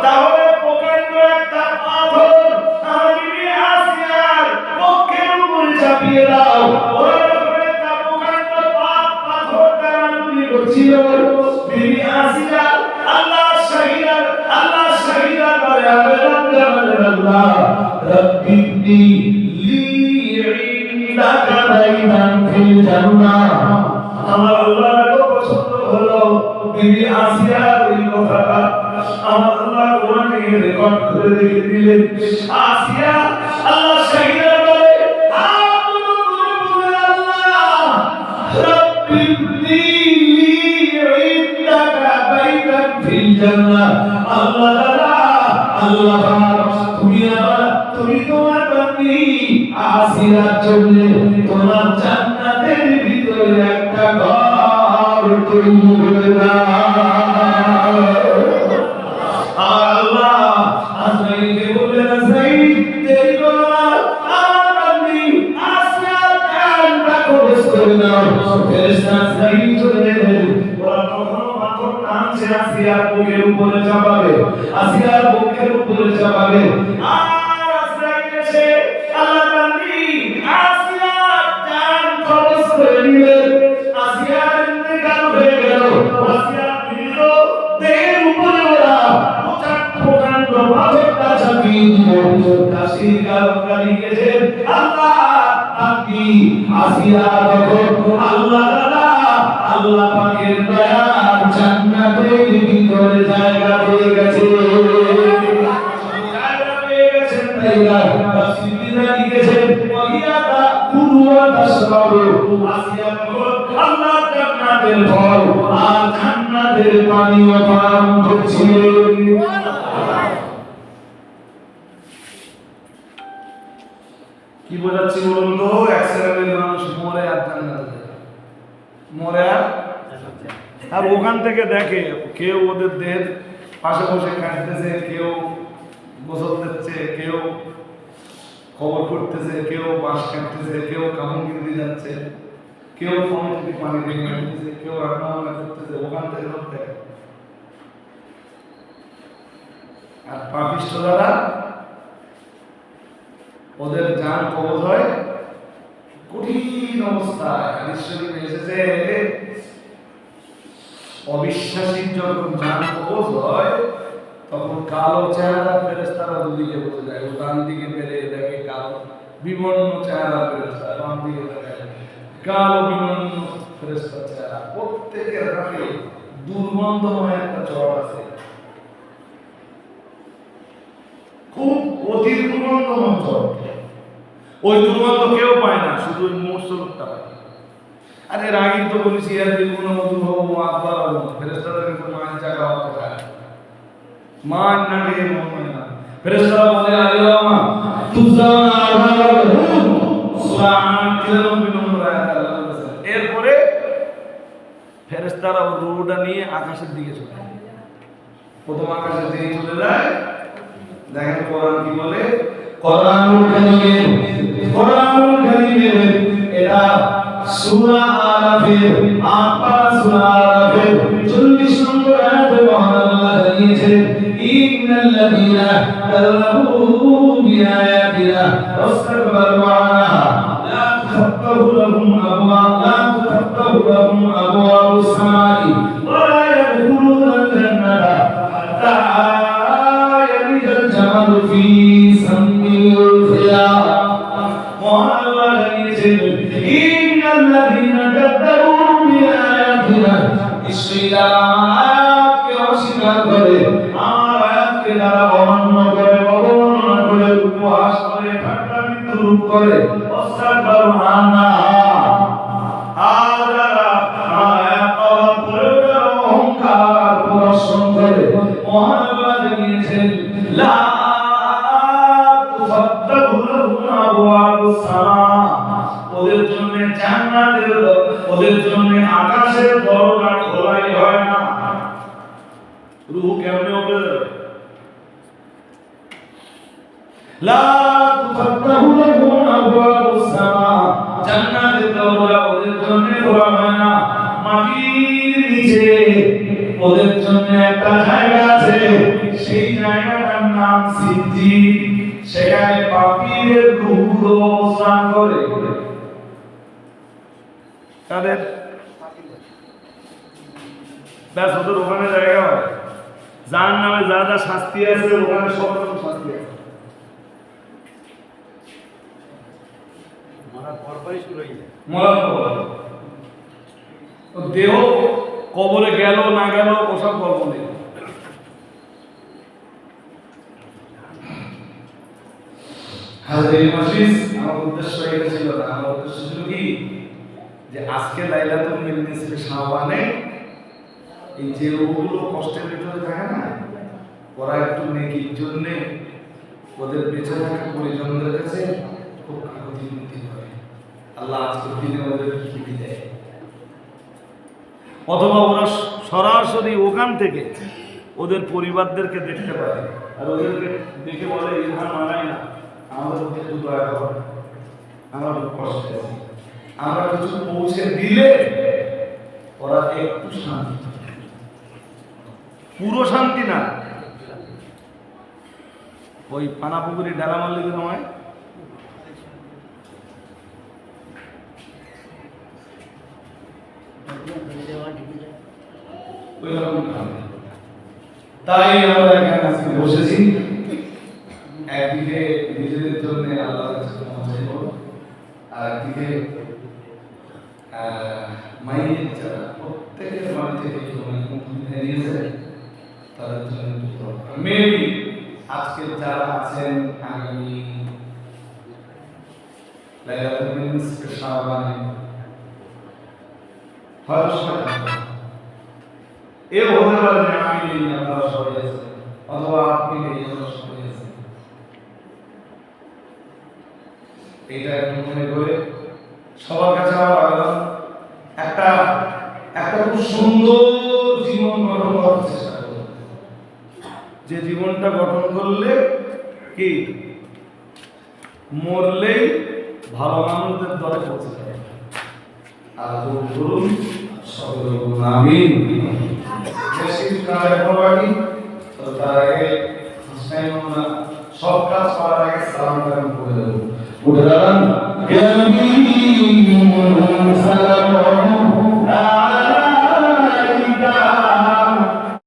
তাহলে প্রকাণ্ড একটা পাথর আমার বিবি আসিয়ার পক্ষের উপরে চাপিয়ে দাও। ওরা যখন একটা প্রকাণ্ড পাথর তারা নদী করছিল, বিবি আসিয়া আল্লাহ শাহিদা করে আবেদন জানালেন, আল্লাহ রব্বিবনি লি ইনদাকা বাইতান ফিল জান্নাহ। আমার আল্লাহর পছন্দ হলো বিবি আসিয়ার এই কথাটা। আমার আল্লাহ কোরআনে রেকর্ড করে রেখে দিলেন। আসিয়া আল্লাহ শাহিদা করে আল্লাহ রব্বিবনি লি ইনদাকা বাইতান ফিল জান্নাহ। আল্লাহ তুমি তোমার বান্দি আসিয়ার জন্য তোমার জান্নাতের ভিতরে একটা ঘর তৈরি করে দাও। আল্লাহ আজরাইলকে বললেন, আজরাইল দেরি করো না, আমার ফেরেশতা আজরাইল চলে এলেন। ওরা তখনও পাথর টানছে আসিয়ার বুকের উপরে চাপাবে, আসিয়ার বুকের উপরে চাপাবে। আর আজরাইল এসে আল্লাহ বান্দি আসিয়ার জান কবজ করে নিলেন। আসিয়ার ইন্তেকাল হয়ে গেল। আসিয়ার মৃত দেহের উপরে ওরা প্রচন্ড পাথরটা চাপিয়ে দিল। কাশির কারণকারী গেছে আল্লাহ আপনি আসিয়া তখন আল্লাহ পাকের দয়ার জান্নাতের ভিতরে জায়গা পেয়ে গেছে। জায়গা পেয়ে গেছেন তাইরা তাফসীরে লিখেছেন ওয়াহিয়াতা কুরুয়া তাশরাবু আসিয়া তখন আল্লাহ জান্নাতের ফল আর জান্নাতের পানিও পান করছিলেন। কি বোঝাচ্ছি বলুন তো? এক শ্রেণীর মানুষ মরে আর জান্নাতে যায়, মরে আর ওখান থেকে দেখে কেউ ওদের দেহের পাশে বসে কাটতেছে, কেউ গোসল দিচ্ছে, কেউ খবর করতেছে, কেউ বাঁশ কাটতেছে, কেউ কামড় যাচ্ছে, কেউ ফোন থেকে পানি দিয়ে কাটতেছে, কেউ রান্না বান্না করতেছে। ওখান থেকে লোক দেখে। আর পাপিষ্ঠ যারা ওদের জান কবজ হয় কঠিন অবস্থায়। হাদিস শরীফে এসেছে অবিশ্বাসীর যখন জান কবজ হয় তখন কালো চেহারা ফেরেশতারা দুদিকে বসে যায়। ও ডান দিকে বেড়ে দেখে কালো বিবর্ণ চেহারা ফেরেশতা, বাম দিকে দেখে কালো বিবর্ণ ফেরেশতার চেহারা। প্রত্যেকের হাতে দুর্গন্ধময় একটা জ্বর আছে, খুব অতি দুর্গন্ধময় জ্বর। ওই দুর্গন্ধ কেউ পায় না, শুধু ওই মুসলটা পায়। আর এর আগে তো বলেছি এর কোনো মধু হবো আব্বার হবো ফেরেশতাদের কিন্তু মান জায়গা হতে পারে, মান না গিয়ে মন না। ফেরেশতারা বলে আল্লাহ তুজানা আল্লাহ সূরা আন-নাহল নম্বর আয়াত আল্লাহ বলেছেন। এরপরে ফেরেশতারা রূহটা নিয়ে আকাশের দিকে চলে যায়। প্রথম আকাশে যেই চলে যায় দেখেন কোরআন কি বলে। কোরআনুল কারীমের এটা সূরা আরাফের ৮ পারা সূরা আরাফের ৪০ নম্বর আয়াতে মহান আল্লাহ জানিয়েছেন ইন্নাল্লাযীনা কাযযাবু বিআয়াতিনা ওয়াস্তাকবারু আনহা লা তুফাত্তাহু লাহুম আবওয়াবুস সামাই ওয়া লা ইয়াদখুলুনাল জান্নাতা হাত্তা ইয়ালিজাল জামালু ফি সামিল খিয়াম। মহান আল্লাহ জানিয়েছেন ইন্নাল্লাযীনা কাযযাবু বিআয়াতিনা নিশ্চয়ই যারা আয়াতকে অস্বীকার করে, আমার আয়াতকে যারা অমান্য করে, অবমাননা করে, উপহাস করে, ঠাট্টা বিদ্রূপ করে, ওয়াস্তাকবারু আনহা আর যারা আয়াত পাওয়ার পরেও যারা অহংকার প্রদর্শন করে, মহান আল্লাহ জানিয়েছেন লা তুফাত্তাহু লাহুম আবওয়াবুস সামা ওদের জন্য জান্নাতের ওদের জন্য আকাশের দরজা খোলাই হয় না। রূহ কেমনে উপরে যাবে? লা তুফাত্তাহু লাহুম আবওয়াবুস সামা জান্নাতের দরজা ওদের জন্য খোলা হয় না। মাটির নিচে ওদের জন্য একটা জায়গা আছে, সেই জায়গাটার নাম সিজ্জিন। সেখানে পাপীদের রূহগুলো অবস্থান করে। তাদের ব্যাস ওদের ওখানে জায়গা হয়। যার নামে যা যা শাস্তি আছে ওখানে সব রকম শাস্তি আছে। মরার পর দেহ কবরে গেল না গেল ওসব গল্প নেই। হাজির মজলিস আমার উদ্দেশ্য এটা ছিল না। আমার উদ্দেশ্য ছিল কি যে আজকে লাইলাতুল নিসফে শাবানে এই যে রূহগুলো কষ্টের ভিতরে থাকে না, ওরা একটু নেকির জন্য ওদের বেঁচে থাকা পরিজনদের কাছে খুব কাকুতি মিনতি করে। আল্লাহ আজকের দিনে ওদের কি দেয়, অথবা ওরা সরাসরি ওখান থেকে ওদের পরিবারদেরকে দেখতে পারে আর ওদেরকে দেখে বলে ইলহাম মানাই না, আমাদের একটু দয়া করো, আমার কষ্ট আছে। আমরা কিছু পৌঁছে দিলে ওরা একটু শান্তি, পুরো শান্তি না। ওই পানাপুকুরি ডালা মারলে কি নয়, তাই আমরা এখানে আজকে বসেছি। একদিকে নিজেদের জন্য আল্লাহর কাছে ক্ষমা চাইব, আর একদিকে মায়ের যারা প্রত্যেকের বাড়ি থেকে নিয়েছে তাদের জন্য মেবি আজকে যারা আছেন আগামী লাইলাতুল নিসফে শাবানে হয়তো সবাই থাকবেন। এ হতে পারে যে আমি নেই, আপনারা সবাই আছেন, অথবা আপনি নেই, আপনারা সবাই আছেন। এইটা একটু মনে করে সবার কাছে আমার আবেদন, একটা খুব সুন্দর জীবন গঠন করার চেষ্টা করুন, যে জীবনটা গঠন করলে কি মরলেই ভালো মানুষদের দরে পৌঁছে যাবে। আর বলুন সকলে বলুন আমিন। তার আগে সব কাজ করার আগে সালাম কালাম করে দেবো। উঠে দাঁড়ান।